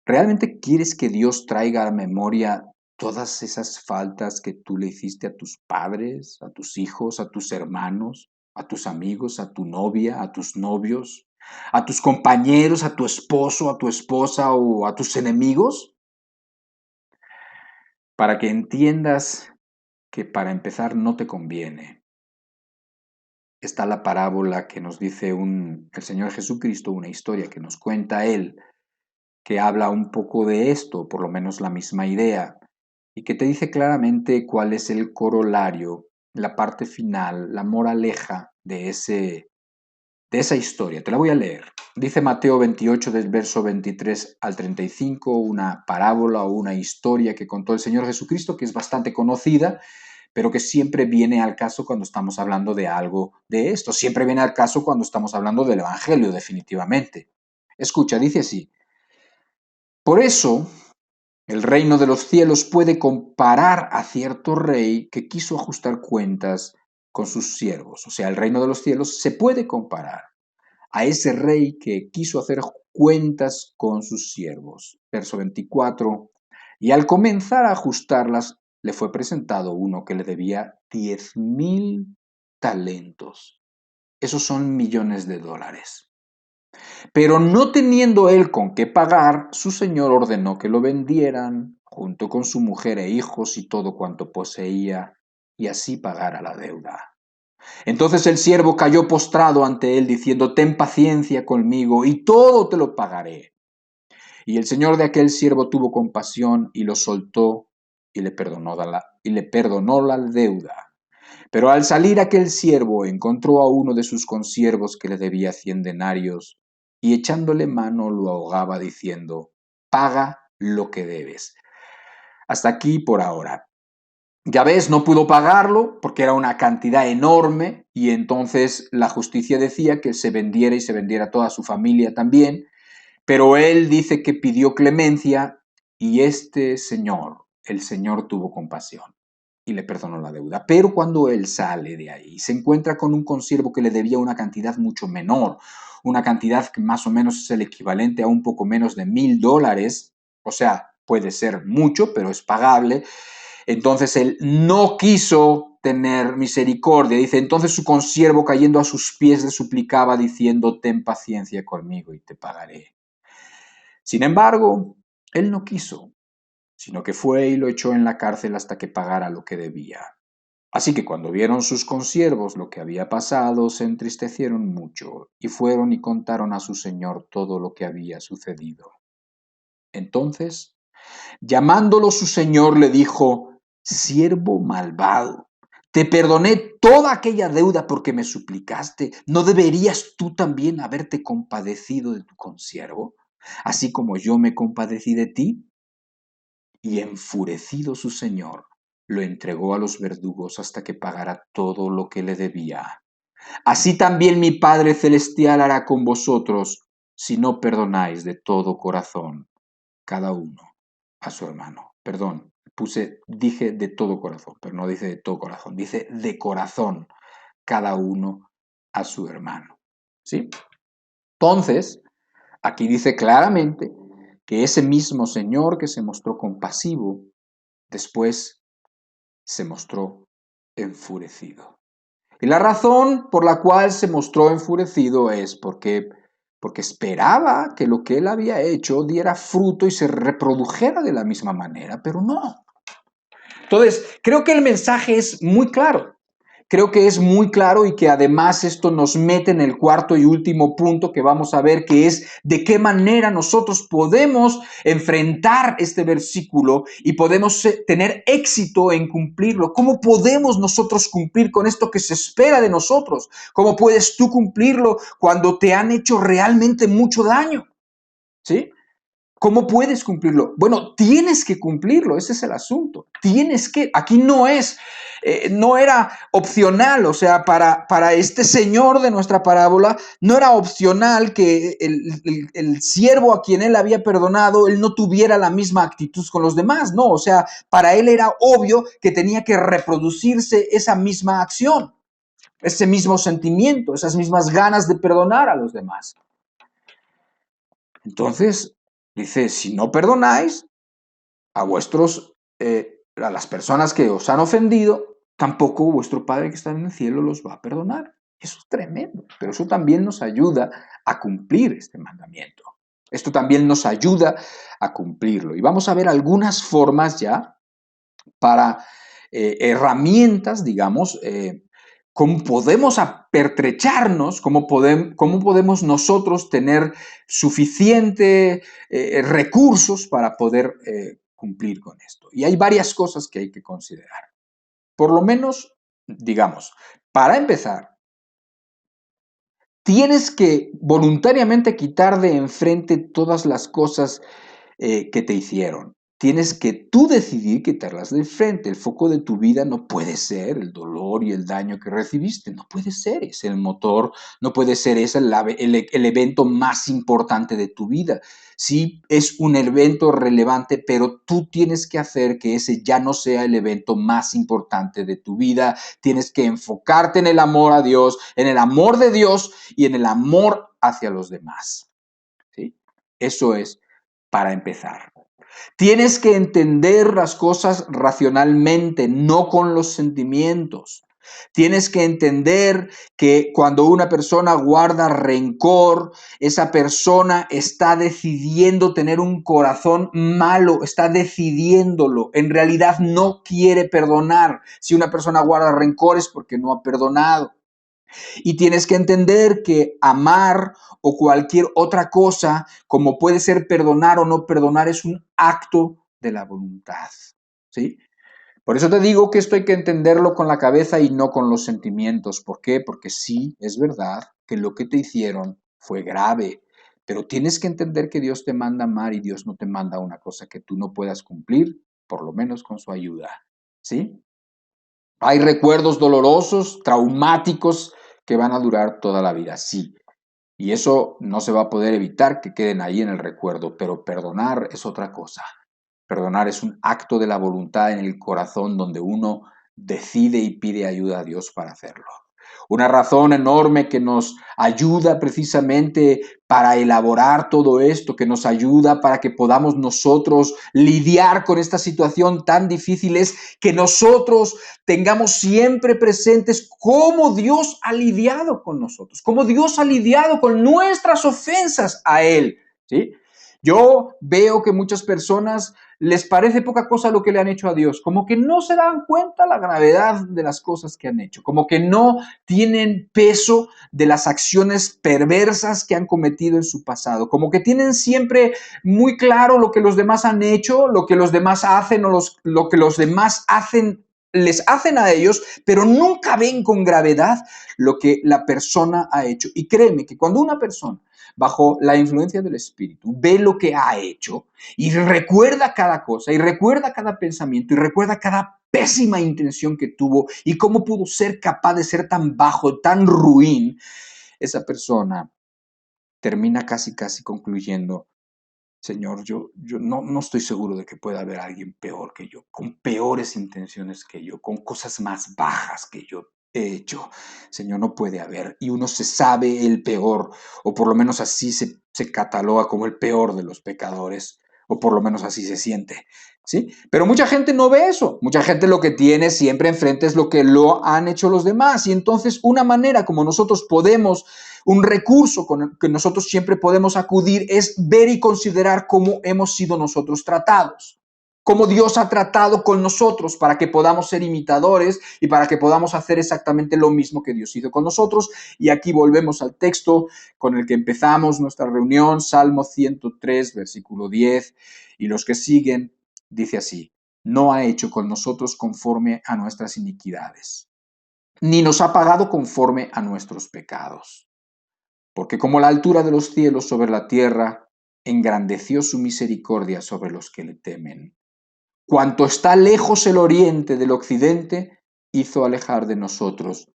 S1: ¿Realmente quieres que Dios traiga a la memoria todas esas faltas que tú le hiciste a tus padres, a tus hijos, a tus hermanos, a tus amigos, a tu novia, a tus novios, a tus compañeros, a tu esposo, a tu esposa o a tus enemigos? Para que entiendas que para empezar no te conviene. Está la parábola que nos dice el Señor Jesucristo, una historia que nos cuenta Él, que habla un poco de esto, por lo menos la misma idea, y que te dice claramente cuál es el corolario, la parte final, la moraleja de esa historia. Te la voy a leer. Dice Mateo 28, del verso 23 al 35, una parábola o una historia que contó el Señor Jesucristo, que es bastante conocida, pero que siempre viene al caso cuando estamos hablando de algo de esto. Siempre viene al caso cuando estamos hablando del Evangelio, definitivamente. Escucha, dice así. Por eso, el reino de los cielos puede comparar a cierto rey que quiso ajustar cuentas con sus siervos. O sea, el reino de los cielos se puede comparar a ese rey que quiso hacer cuentas con sus siervos. Verso 24. Y al comenzar a ajustarlas, le fue presentado uno que le debía 10,000 talentos. Esos son millones de dólares. Pero no teniendo él con qué pagar, su señor ordenó que lo vendieran junto con su mujer e hijos y todo cuanto poseía, y así pagara la deuda. Entonces el siervo cayó postrado ante él, diciendo: ten paciencia conmigo, y todo te lo pagaré. Y el señor de aquel siervo tuvo compasión, y lo soltó, y le perdonó la deuda. Pero al salir aquel siervo encontró a uno de sus consiervos que le debía 100 denarios, y echándole mano lo ahogaba, diciendo: paga lo que debes. Hasta aquí por ahora. Ya ves, no pudo pagarlo porque era una cantidad enorme, y entonces la justicia decía que se vendiera, y se vendiera toda su familia también, pero él dice que pidió clemencia, y este señor, el Señor, tuvo compasión y le perdonó la deuda. Pero cuando él sale de ahí, se encuentra con un consiervo que le debía una cantidad mucho menor, una cantidad que más o menos es el equivalente a un poco menos de $1,000, o sea, puede ser mucho, pero es pagable. Entonces él no quiso tener misericordia. Dice: entonces su consiervo, cayendo a sus pies, le suplicaba, diciendo: ten paciencia conmigo y te pagaré. Sin embargo, él no quiso, sino que fue y lo echó en la cárcel hasta que pagara lo que debía. Así que cuando vieron sus consiervos lo que había pasado, se entristecieron mucho, y fueron y contaron a su señor todo lo que había sucedido. Entonces, llamándolo su señor, le dijo: siervo malvado, te perdoné toda aquella deuda porque me suplicaste. ¿No deberías tú también haberte compadecido de tu consiervo, así como yo me compadecí de ti? Y enfurecido su señor, lo entregó a los verdugos hasta que pagara todo lo que le debía. Así también mi Padre Celestial hará con vosotros, si no perdonáis de todo corazón cada uno a su hermano. Perdón, dije de todo corazón, pero no dice de todo corazón, dice de corazón cada uno a su hermano. ¿Sí? Entonces, aquí dice claramente que ese mismo Señor que se mostró compasivo, después se mostró enfurecido. Y la razón por la cual se mostró enfurecido es porque esperaba que lo que él había hecho diera fruto y se reprodujera de la misma manera, pero no. Entonces, creo que el mensaje es muy claro. Creo que es muy claro, y que además esto nos mete en el cuarto y último punto que vamos a ver, que es de qué manera nosotros podemos enfrentar este versículo y podemos tener éxito en cumplirlo. ¿Cómo podemos nosotros cumplir con esto que se espera de nosotros? ¿Cómo puedes tú cumplirlo cuando te han hecho realmente mucho daño? ¿Sí? ¿Cómo puedes cumplirlo? Bueno, tienes que cumplirlo, ese es el asunto. Tienes que, aquí no era opcional, o sea, para este señor de nuestra parábola, no era opcional que el siervo a quien él había perdonado, él no tuviera la misma actitud con los demás, no, o sea, para él era obvio que tenía que reproducirse esa misma acción, ese mismo sentimiento, esas mismas ganas de perdonar a los demás. Entonces, dice: si no perdonáis a las personas que os han ofendido, tampoco vuestro Padre que está en el cielo los va a perdonar. Eso es tremendo, pero eso también nos ayuda a cumplir este mandamiento. Esto también nos ayuda a cumplirlo. Y vamos a ver algunas formas ya para herramientas, digamos, cómo podemos apertrecharnos, cómo podemos nosotros tener suficiente recursos para poder cumplir con esto. Y hay varias cosas que hay que considerar. Por lo menos, digamos, para empezar, tienes que voluntariamente quitar de enfrente todas las cosas que te hicieron. Tienes que tú decidir quitarlas de frente. El foco de tu vida no puede ser el dolor y el daño que recibiste. No puede ser ese el motor, no puede ser ese el evento más importante de tu vida. Sí, es un evento relevante, pero tú tienes que hacer que ese ya no sea el evento más importante de tu vida. Tienes que enfocarte en el amor a Dios, en el amor de Dios y en el amor hacia los demás. ¿Sí? Eso es para empezar. Tienes que entender las cosas racionalmente, no con los sentimientos. Tienes que entender que cuando una persona guarda rencor, esa persona está decidiendo tener un corazón malo, está decidiéndolo. En realidad no quiere perdonar. Si una persona guarda rencor es porque no ha perdonado. Y tienes que entender que amar o cualquier otra cosa, como puede ser perdonar o no perdonar, es un acto de la voluntad. ¿Sí? Por eso te digo que esto hay que entenderlo con la cabeza y no con los sentimientos. ¿Por qué? Porque sí, es verdad que lo que te hicieron fue grave, pero tienes que entender que Dios te manda amar y Dios no te manda una cosa que tú no puedas cumplir, por lo menos con su ayuda. ¿Sí? Hay recuerdos dolorosos, traumáticos, que van a durar toda la vida, sí. Y eso no se va a poder evitar que queden ahí en el recuerdo, pero perdonar es otra cosa. Perdonar es un acto de la voluntad en el corazón donde uno decide y pide ayuda a Dios para hacerlo. Una razón enorme que nos ayuda precisamente para elaborar todo esto, que nos ayuda para que podamos nosotros lidiar con esta situación tan difícil es que nosotros tengamos siempre presentes cómo Dios ha lidiado con nosotros, cómo Dios ha lidiado con nuestras ofensas a Él. ¿Sí? Yo veo que muchas personas les parece poca cosa lo que le han hecho a Dios, como que no se dan cuenta la gravedad de las cosas que han hecho, como que no tienen peso de las acciones perversas que han cometido en su pasado, como que tienen siempre muy claro lo que los demás han hecho, lo que los demás hacen o lo que los demás hacen les hacen a ellos, pero nunca ven con gravedad lo que la persona ha hecho. Y créeme que cuando una persona, bajo la influencia del Espíritu, ve lo que ha hecho y recuerda cada cosa, y recuerda cada pensamiento, y recuerda cada pésima intención que tuvo, y cómo pudo ser capaz de ser tan bajo, tan ruin, esa persona termina casi concluyendo: Señor, yo no estoy seguro de que pueda haber alguien peor que yo, con peores intenciones que yo, con cosas más bajas que yo he hecho. Señor, no puede haber. Y uno se sabe el peor, o por lo menos así se cataloga como el peor de los pecadores, o por lo menos así se siente. ¿Sí? Pero mucha gente no ve eso. Mucha gente lo que tiene siempre enfrente es lo que lo han hecho los demás. Y entonces una manera como nosotros podemos, un recurso con el que nosotros siempre podemos acudir es ver y considerar cómo hemos sido nosotros tratados, cómo Dios ha tratado con nosotros para que podamos ser imitadores y para que podamos hacer exactamente lo mismo que Dios hizo con nosotros. Y aquí volvemos al texto con el que empezamos nuestra reunión, Salmo 103, versículo 10, y los que siguen, dice así: no ha hecho con nosotros conforme a nuestras iniquidades, ni nos ha pagado conforme a nuestros pecados. Porque como la altura de los cielos sobre la tierra, engrandeció su misericordia sobre los que le temen. Cuanto está lejos el oriente del occidente, hizo alejar de nosotros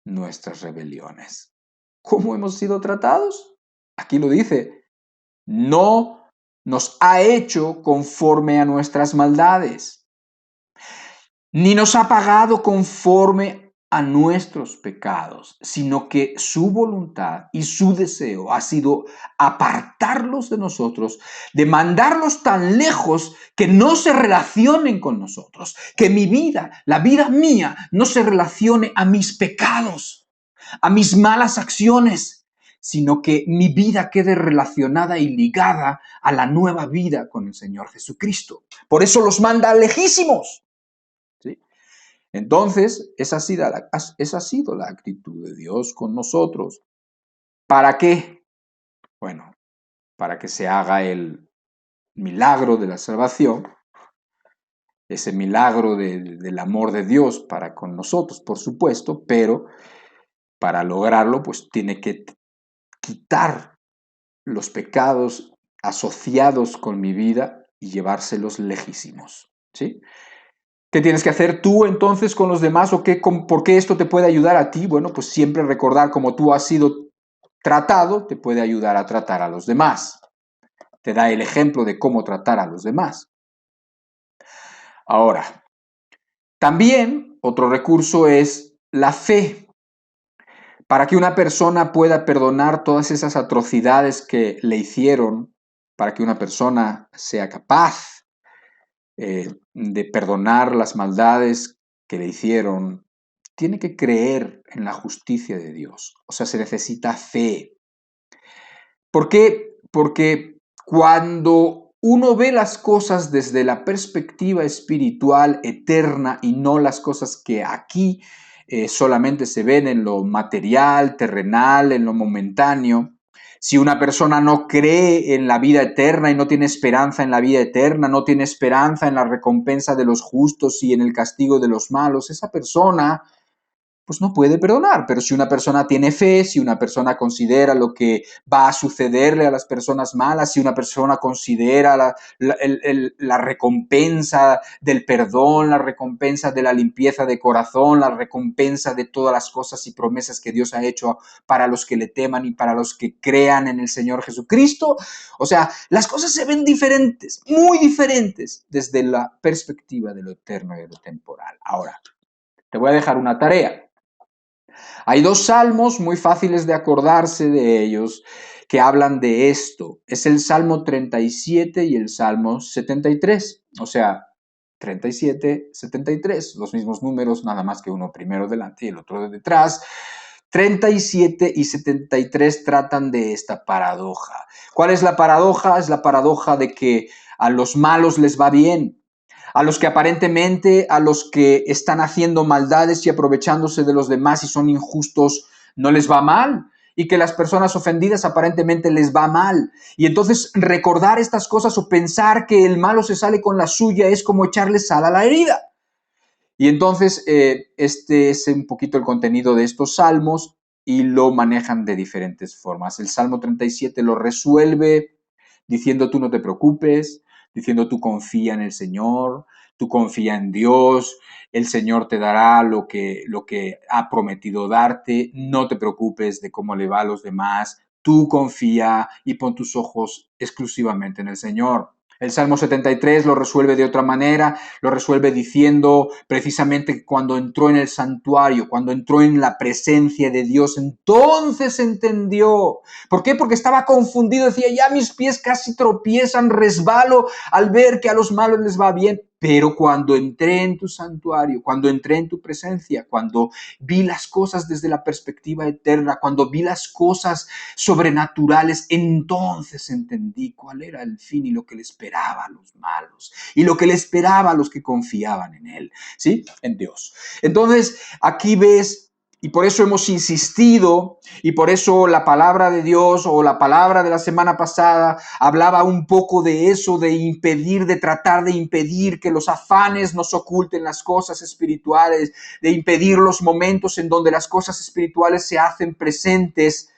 S1: nuestras rebeliones. ¿Cómo hemos sido tratados? Aquí lo dice: no nos ha hecho conforme a nuestras maldades, ni nos ha pagado conforme a nuestros pecados, sino que su voluntad y su deseo ha sido apartarlos de nosotros, de mandarlos tan lejos que no se relacionen con nosotros, que mi vida, la vida mía, no se relacione a mis pecados, a mis malas acciones, sino que mi vida quede relacionada y ligada a la nueva vida con el Señor Jesucristo. Por eso los manda lejísimos. ¿Sí? Entonces, esa ha sido la actitud de Dios con nosotros. ¿Para qué? Bueno, para que se haga el milagro de la salvación, ese milagro del amor de Dios para con nosotros, por supuesto, pero para lograrlo, pues tiene que quitar los pecados asociados con mi vida y llevárselos lejísimos. ¿Sí? ¿Qué tienes que hacer tú entonces con los demás o por qué esto te puede ayudar a ti? Bueno, pues siempre recordar cómo tú has sido tratado te puede ayudar a tratar a los demás. Te da el ejemplo de cómo tratar a los demás. Ahora, también otro recurso es la fe. Para que una persona pueda perdonar todas esas atrocidades que le hicieron, para que una persona sea capaz de perdonar las maldades que le hicieron, tiene que creer en la justicia de Dios. O sea, se necesita fe. ¿Por qué? Porque cuando uno ve las cosas desde la perspectiva espiritual eterna y no las cosas que aquí solamente se ven en lo material, terrenal, en lo momentáneo, si una persona no cree en la vida eterna y no tiene esperanza en la vida eterna, no tiene esperanza en la recompensa de los justos y en el castigo de los malos, esa persona pues no puede perdonar. Pero si una persona tiene fe, si una persona considera lo que va a sucederle a las personas malas, si una persona considera la recompensa del perdón, la recompensa de la limpieza de corazón, la recompensa de todas las cosas y promesas que Dios ha hecho para los que le teman y para los que crean en el Señor Jesucristo, o sea, las cosas se ven diferentes, muy diferentes desde la perspectiva de lo eterno y de lo temporal. Ahora, te voy a dejar una tarea. Hay dos salmos muy fáciles de acordarse de ellos que hablan de esto. Es el Salmo 37 y el Salmo 73. O sea, 37, 73, los mismos números, nada más que uno primero delante y el otro de detrás. 37 y 73 tratan de esta paradoja. ¿Cuál es la paradoja? Es la paradoja de que a los malos les va bien, a los que aparentemente, a los que están haciendo maldades y aprovechándose de los demás y son injustos, no les va mal, y que las personas ofendidas aparentemente les va mal. Y entonces recordar estas cosas o pensar que el malo se sale con la suya es como echarle sal a la herida. Y entonces este es un poquito el contenido de estos salmos y lo manejan de diferentes formas. El Salmo 37 lo resuelve diciendo tú no te preocupes, diciendo tú confía en el Señor, tú confía en Dios, el Señor te dará lo que ha prometido darte, no te preocupes de cómo le va a los demás, tú confía y pon tus ojos exclusivamente en el Señor. El Salmo 73 lo resuelve de otra manera, lo resuelve diciendo precisamente que cuando entró en el santuario, cuando entró en la presencia de Dios, entonces entendió. ¿Por qué? Porque estaba confundido, decía, ya mis pies casi tropiezan, resbalo al ver que a los malos les va bien. Pero cuando entré en tu santuario, cuando entré en tu presencia, cuando vi las cosas desde la perspectiva eterna, cuando vi las cosas sobrenaturales, entonces entendí cuál era el fin y lo que le esperaba a los malos y lo que le esperaba a los que confiaban en él, ¿sí? En Dios. Entonces, aquí ves, y por eso hemos insistido, y por eso la palabra de Dios o la palabra de la semana pasada hablaba un poco de eso, de impedir, de tratar de impedir que los afanes nos oculten las cosas espirituales, de impedir los momentos en donde las cosas espirituales se hacen presentes.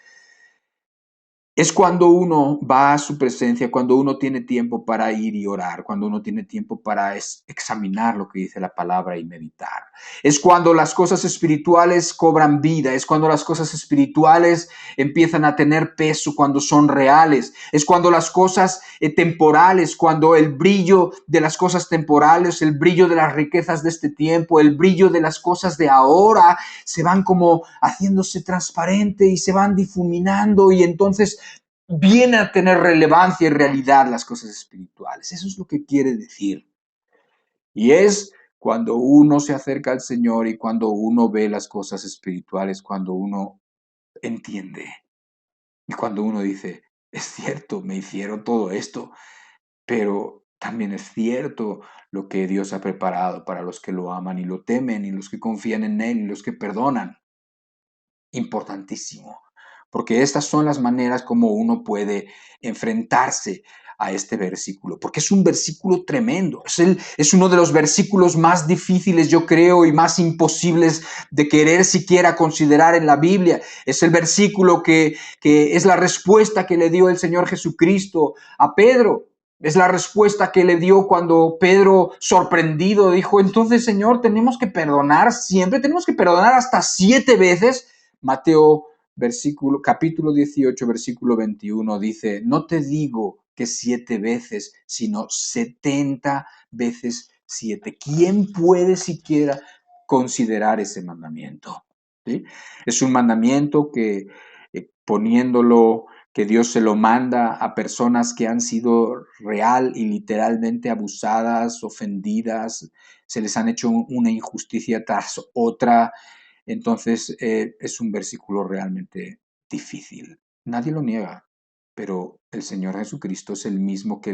S1: Es cuando uno va a su presencia, cuando uno tiene tiempo para ir y orar, cuando uno tiene tiempo para examinar lo que dice la palabra y meditar. Es cuando las cosas espirituales cobran vida, es cuando las cosas espirituales empiezan a tener peso, cuando son reales. Es cuando las cosas temporales, cuando el brillo de las cosas temporales, el brillo de las riquezas de este tiempo, el brillo de las cosas de ahora, se van como haciéndose transparente y se van difuminando y entonces viene a tener relevancia y realidad las cosas espirituales. Eso es lo que quiere decir. Y es cuando uno se acerca al Señor y cuando uno ve las cosas espirituales, cuando uno entiende y cuando uno dice, es cierto, me hicieron todo esto, pero también es cierto lo que Dios ha preparado para los que lo aman y lo temen y los que confían en Él y los que perdonan. Importantísimo, porque estas son las maneras como uno puede enfrentarse a este versículo, porque es un versículo tremendo, es uno de los versículos más difíciles, yo creo, y más imposibles de querer siquiera considerar en la Biblia. Es el versículo que es la respuesta que le dio el Señor Jesucristo a Pedro. Es la respuesta que le dio cuando Pedro, sorprendido, dijo, entonces, Señor, tenemos que perdonar siempre, tenemos que perdonar hasta 7 veces. Mateo capítulo 18, versículo 21 dice, no te digo que 7 veces, sino 70 veces 7. ¿Quién puede siquiera considerar ese mandamiento? ¿Sí? Es un mandamiento que poniéndolo, que Dios se lo manda a personas que han sido real y literalmente abusadas, ofendidas, se les han hecho una injusticia tras otra, Entonces es un versículo realmente difícil. Nadie lo niega, pero el Señor Jesucristo es el mismo que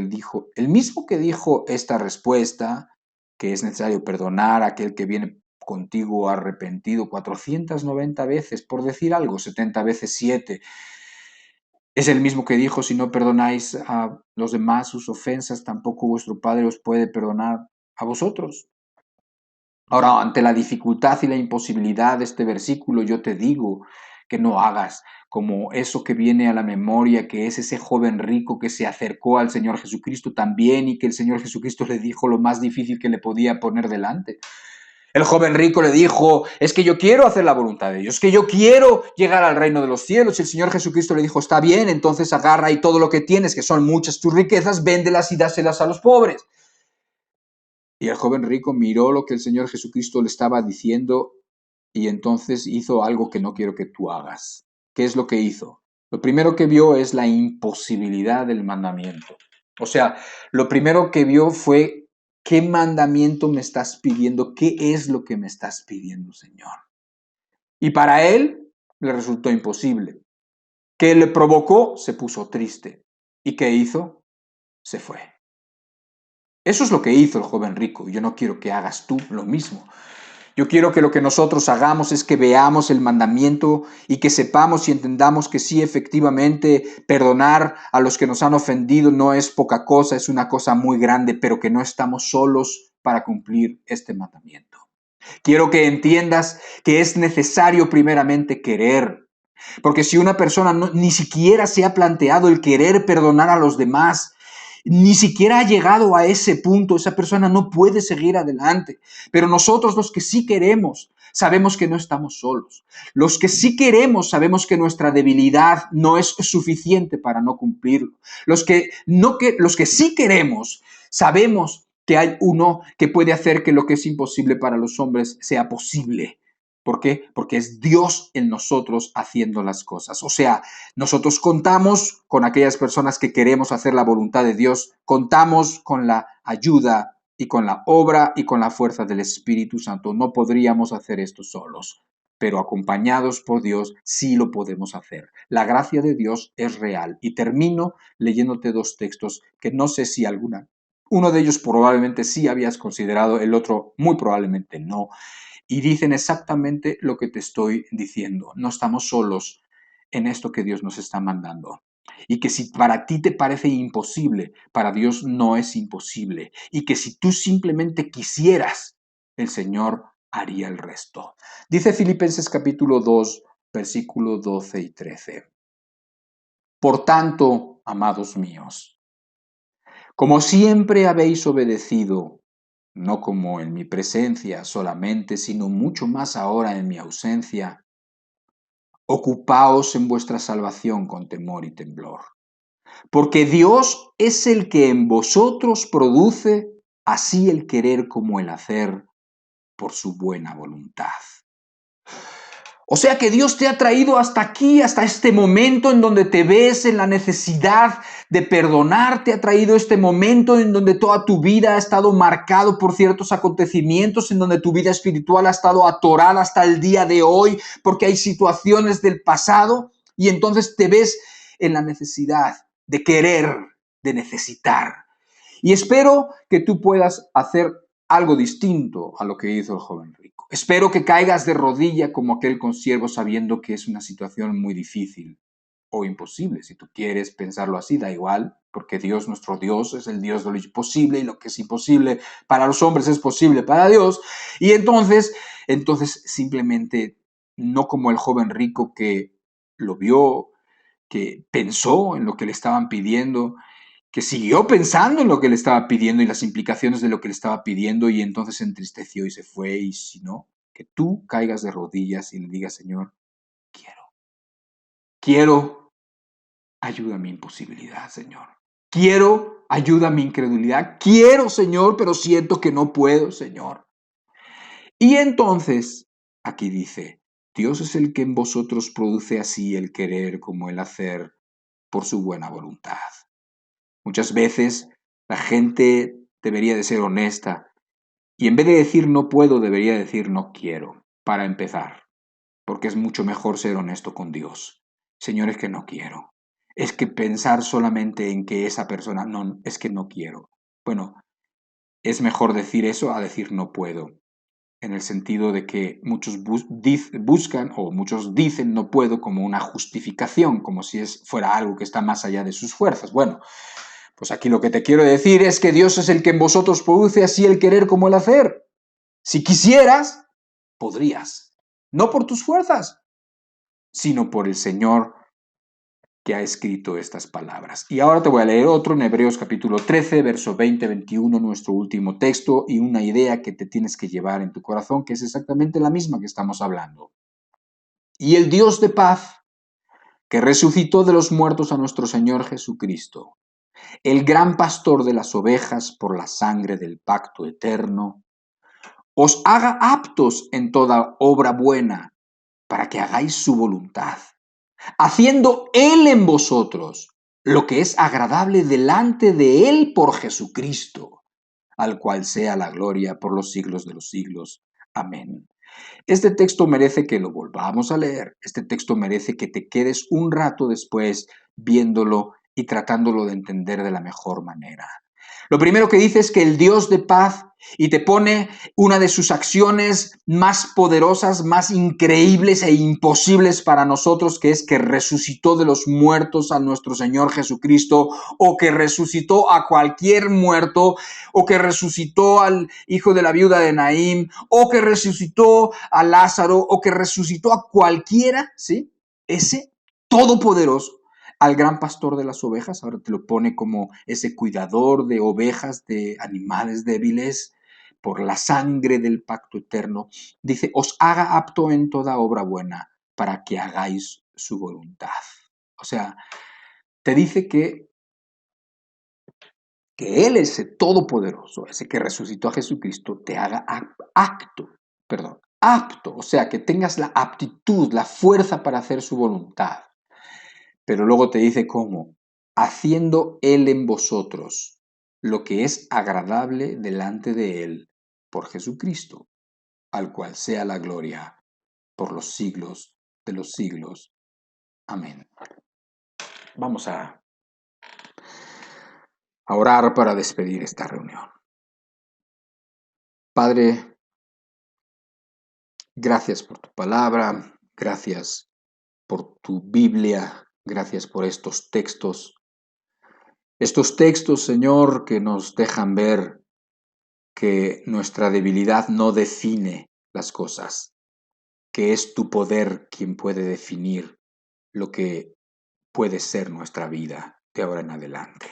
S1: dijo esta respuesta, que es necesario perdonar a aquel que viene contigo arrepentido 490 veces, por decir algo, 70 veces 7. Es el mismo que dijo, si no perdonáis a los demás sus ofensas, tampoco vuestro Padre os puede perdonar a vosotros. Ahora, ante la dificultad y la imposibilidad de este versículo, yo te digo que no hagas como eso que viene a la memoria, que es ese joven rico que se acercó al Señor Jesucristo también y que el Señor Jesucristo le dijo lo más difícil que le podía poner delante. El joven rico le dijo, es que yo quiero hacer la voluntad de Dios, es que yo quiero llegar al reino de los cielos. Y el Señor Jesucristo le dijo, está bien, entonces agarra y todo lo que tienes, que son muchas tus riquezas, véndelas y dáselas a los pobres. Y el joven rico miró lo que el Señor Jesucristo le estaba diciendo y entonces hizo algo que no quiero que tú hagas. ¿Qué es lo que hizo? Lo primero que vio es la imposibilidad del mandamiento. O sea, lo primero que vio fue, ¿qué mandamiento me estás pidiendo? ¿Qué es lo que me estás pidiendo, Señor? Y para él le resultó imposible. ¿Qué le provocó? Se puso triste. ¿Y qué hizo? Se fue. Eso es lo que hizo el joven rico. Yo no quiero que hagas tú lo mismo. Yo quiero que lo que nosotros hagamos es que veamos el mandamiento y que sepamos y entendamos que sí, efectivamente, perdonar a los que nos han ofendido no es poca cosa, es una cosa muy grande, pero que no estamos solos para cumplir este mandamiento. Quiero que entiendas que es necesario primeramente querer, porque si una persona ni siquiera se ha planteado el querer perdonar a los demás, ni siquiera ha llegado a ese punto, esa persona no puede seguir adelante. Pero nosotros los que sí queremos, sabemos que no estamos solos. Los que sí queremos, sabemos que nuestra debilidad no es suficiente para no cumplirlo. Los que sí queremos, sabemos que hay uno que puede hacer que lo que es imposible para los hombres sea posible. ¿Por qué? Porque es Dios en nosotros haciendo las cosas. O sea, nosotros contamos con aquellas personas que queremos hacer la voluntad de Dios, contamos con la ayuda y con la obra y con la fuerza del Espíritu Santo. No podríamos hacer esto solos, pero acompañados por Dios sí lo podemos hacer. La gracia de Dios es real. Y termino leyéndote dos textos que no sé si uno de ellos probablemente sí habías considerado, el otro muy probablemente no. Y dicen exactamente lo que te estoy diciendo. No estamos solos en esto que Dios nos está mandando. Y que si para ti te parece imposible, para Dios no es imposible. Y que si tú simplemente quisieras, el Señor haría el resto. Dice Filipenses capítulo 2, versículo 12 y 13. Por tanto, amados míos, como siempre habéis obedecido, no como en mi presencia solamente, sino mucho más ahora en mi ausencia, ocupaos en vuestra salvación con temor y temblor. Porque Dios es el que en vosotros produce así el querer como el hacer por su buena voluntad. O sea que Dios te ha traído hasta aquí, hasta este momento en donde te ves en la necesidad de perdonar, te ha traído este momento en donde toda tu vida ha estado marcado por ciertos acontecimientos, en donde tu vida espiritual ha estado atorada hasta el día de hoy, porque hay situaciones del pasado y entonces te ves en la necesidad de querer, de necesitar. Y espero que tú puedas hacer algo distinto a lo que hizo el joven rico. Espero que caigas de rodilla como aquel consiervo sabiendo que es una situación muy difícil o imposible. Si tú quieres pensarlo así, da igual, porque Dios, nuestro Dios, es el Dios de lo imposible y lo que es imposible para los hombres es posible para Dios. Y entonces simplemente no como el joven rico que lo vio, que pensó en lo que le estaban pidiendo, que siguió pensando en lo que le estaba pidiendo y las implicaciones de lo que le estaba pidiendo y entonces se entristeció y se fue. Y si no, que tú caigas de rodillas y le digas, Señor, quiero, ayuda a mi imposibilidad, Señor. Quiero, ayuda a mi incredulidad. Quiero, Señor, pero siento que no puedo, Señor. Y entonces, aquí dice, Dios es el que en vosotros produce así el querer como el hacer por su buena voluntad. Muchas veces la gente debería de ser honesta y en vez de decir no puedo, debería decir no quiero, para empezar. porque es mucho mejor ser honesto con Dios. Señor, es que no quiero. Es que pensar solamente en que esa persona, no, es que no quiero. Bueno, es mejor decir eso a decir no puedo, en el sentido de que muchos buscan o muchos dicen no puedo como una justificación, como si fuera algo que está más allá de sus fuerzas. Bueno, pues aquí lo que te quiero decir es que Dios es el que en vosotros produce así el querer como el hacer. Si quisieras, podrías. No por tus fuerzas, sino por el Señor que ha escrito estas palabras. Y ahora te voy a leer otro en Hebreos capítulo 13, verso 20-21, nuestro último texto, y una idea que te tienes que llevar en tu corazón, que es exactamente la misma que estamos hablando. Y el Dios de paz, que resucitó de los muertos a nuestro Señor Jesucristo, el gran pastor de las ovejas por la sangre del pacto eterno, os haga aptos en toda obra buena, para que hagáis su voluntad, haciendo Él en vosotros lo que es agradable delante de Él por Jesucristo, al cual sea la gloria por los siglos de los siglos. Amén. Este texto merece que lo volvamos a leer. Este texto merece que te quedes un rato después viéndolo y tratándolo de entender de la mejor manera. Lo primero que dice es que el Dios de paz, y te pone una de sus acciones más poderosas, más increíbles e imposibles para nosotros, que es que resucitó de los muertos a nuestro Señor Jesucristo, o que resucitó a cualquier muerto, o que resucitó al hijo de la viuda de Naín, o que resucitó a Lázaro, o que resucitó a cualquiera, ¿sí? Ese todopoderoso, al gran pastor de las ovejas, ahora te lo pone como ese cuidador de ovejas, de animales débiles, por la sangre del pacto eterno. Dice, os haga apto en toda obra buena para que hagáis su voluntad. O sea, te dice que Él, ese todopoderoso, ese que resucitó a Jesucristo, te haga apto, o sea, que tengas la aptitud, la fuerza para hacer su voluntad. Pero luego te dice cómo, haciendo Él en vosotros lo que es agradable delante de Él por Jesucristo, al cual sea la gloria por los siglos de los siglos. Amén. Vamos a orar para despedir esta reunión. Padre, gracias por tu palabra, gracias por tu Biblia, gracias por estos textos. Estos textos, Señor, que nos dejan ver que nuestra debilidad no define las cosas, que es tu poder quien puede definir lo que puede ser nuestra vida de ahora en adelante.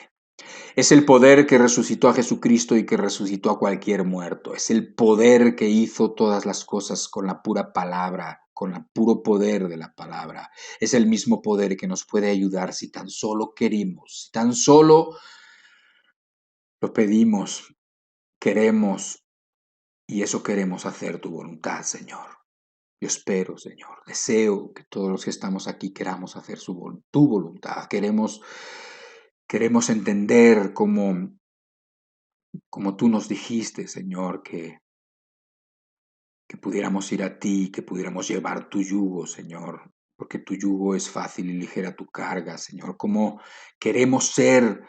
S1: Es el poder que resucitó a Jesucristo y que resucitó a cualquier muerto. Es el poder que hizo todas las cosas con la pura palabra, con el puro poder de la palabra. Es el mismo poder que nos puede ayudar si tan solo queremos, si tan solo lo pedimos, queremos, y eso queremos hacer tu voluntad, Señor. Yo espero, Señor, deseo que todos los que estamos aquí queramos hacer tu voluntad. Queremos entender como tú nos dijiste, Señor, que pudiéramos ir a ti, que pudiéramos llevar tu yugo, Señor, porque tu yugo es fácil y ligera tu carga, Señor. Como queremos ser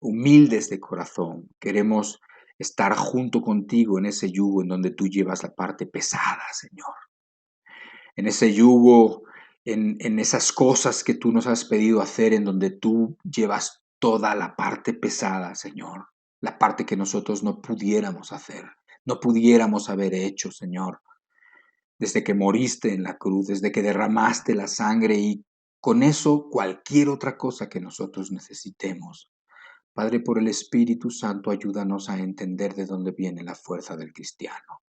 S1: humildes de corazón, queremos estar junto contigo en ese yugo en donde tú llevas la parte pesada, Señor. En ese yugo, en esas cosas que tú nos has pedido hacer, en donde tú llevas toda la parte pesada, Señor, la parte que nosotros no pudiéramos hacer, no pudiéramos haber hecho, Señor, desde que moriste en la cruz, desde que derramaste la sangre y con eso cualquier otra cosa que nosotros necesitemos. Padre, por el Espíritu Santo, ayúdanos a entender de dónde viene la fuerza del cristiano.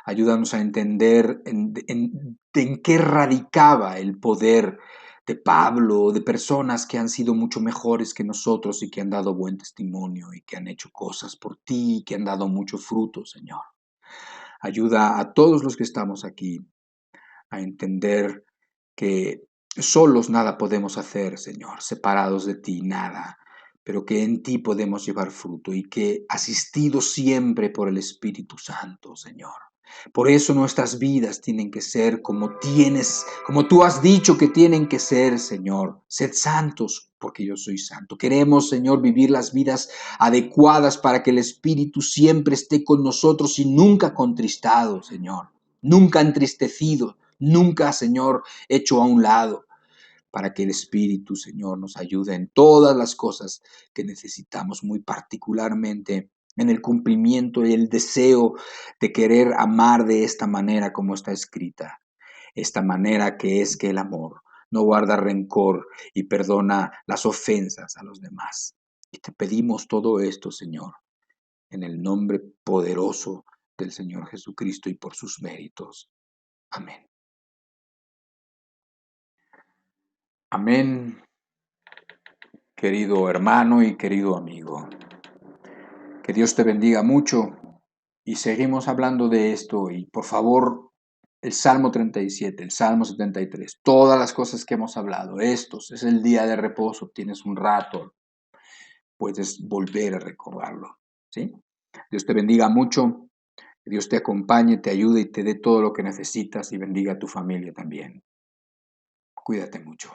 S1: Ayúdanos a entender en qué radicaba el poder de Pablo, de personas que han sido mucho mejores que nosotros y que han dado buen testimonio y que han hecho cosas por ti y que han dado mucho fruto, Señor. Ayuda a todos los que estamos aquí a entender que solos nada podemos hacer, Señor, separados de ti, nada, pero que en ti podemos llevar fruto y que asistidos siempre por el Espíritu Santo, Señor, Por eso nuestras vidas tienen que ser como tú has dicho que tienen que ser, Señor. Sed santos, porque yo soy santo. Queremos, Señor, vivir las vidas adecuadas para que el Espíritu siempre esté con nosotros y nunca contristado, Señor. Nunca entristecido, nunca, Señor, hecho a un lado, para que el Espíritu, Señor, nos ayude en todas las cosas que necesitamos, muy particularmente en el cumplimiento y el deseo de querer amar de esta manera como está escrita. Esta manera que es que el amor no guarda rencor y perdona las ofensas a los demás. Y te pedimos todo esto, Señor, en el nombre poderoso del Señor Jesucristo y por sus méritos. Amén. Amén, querido hermano y querido amigo. Que Dios te bendiga mucho y seguimos hablando de esto y por favor el Salmo 37, el Salmo 73, todas las cosas que hemos hablado, estos, es el día de reposo, tienes un rato, puedes volver a recordarlo, ¿sí? Dios te bendiga mucho, que Dios te acompañe, te ayude y te dé todo lo que necesitas y bendiga a tu familia también. Cuídate mucho.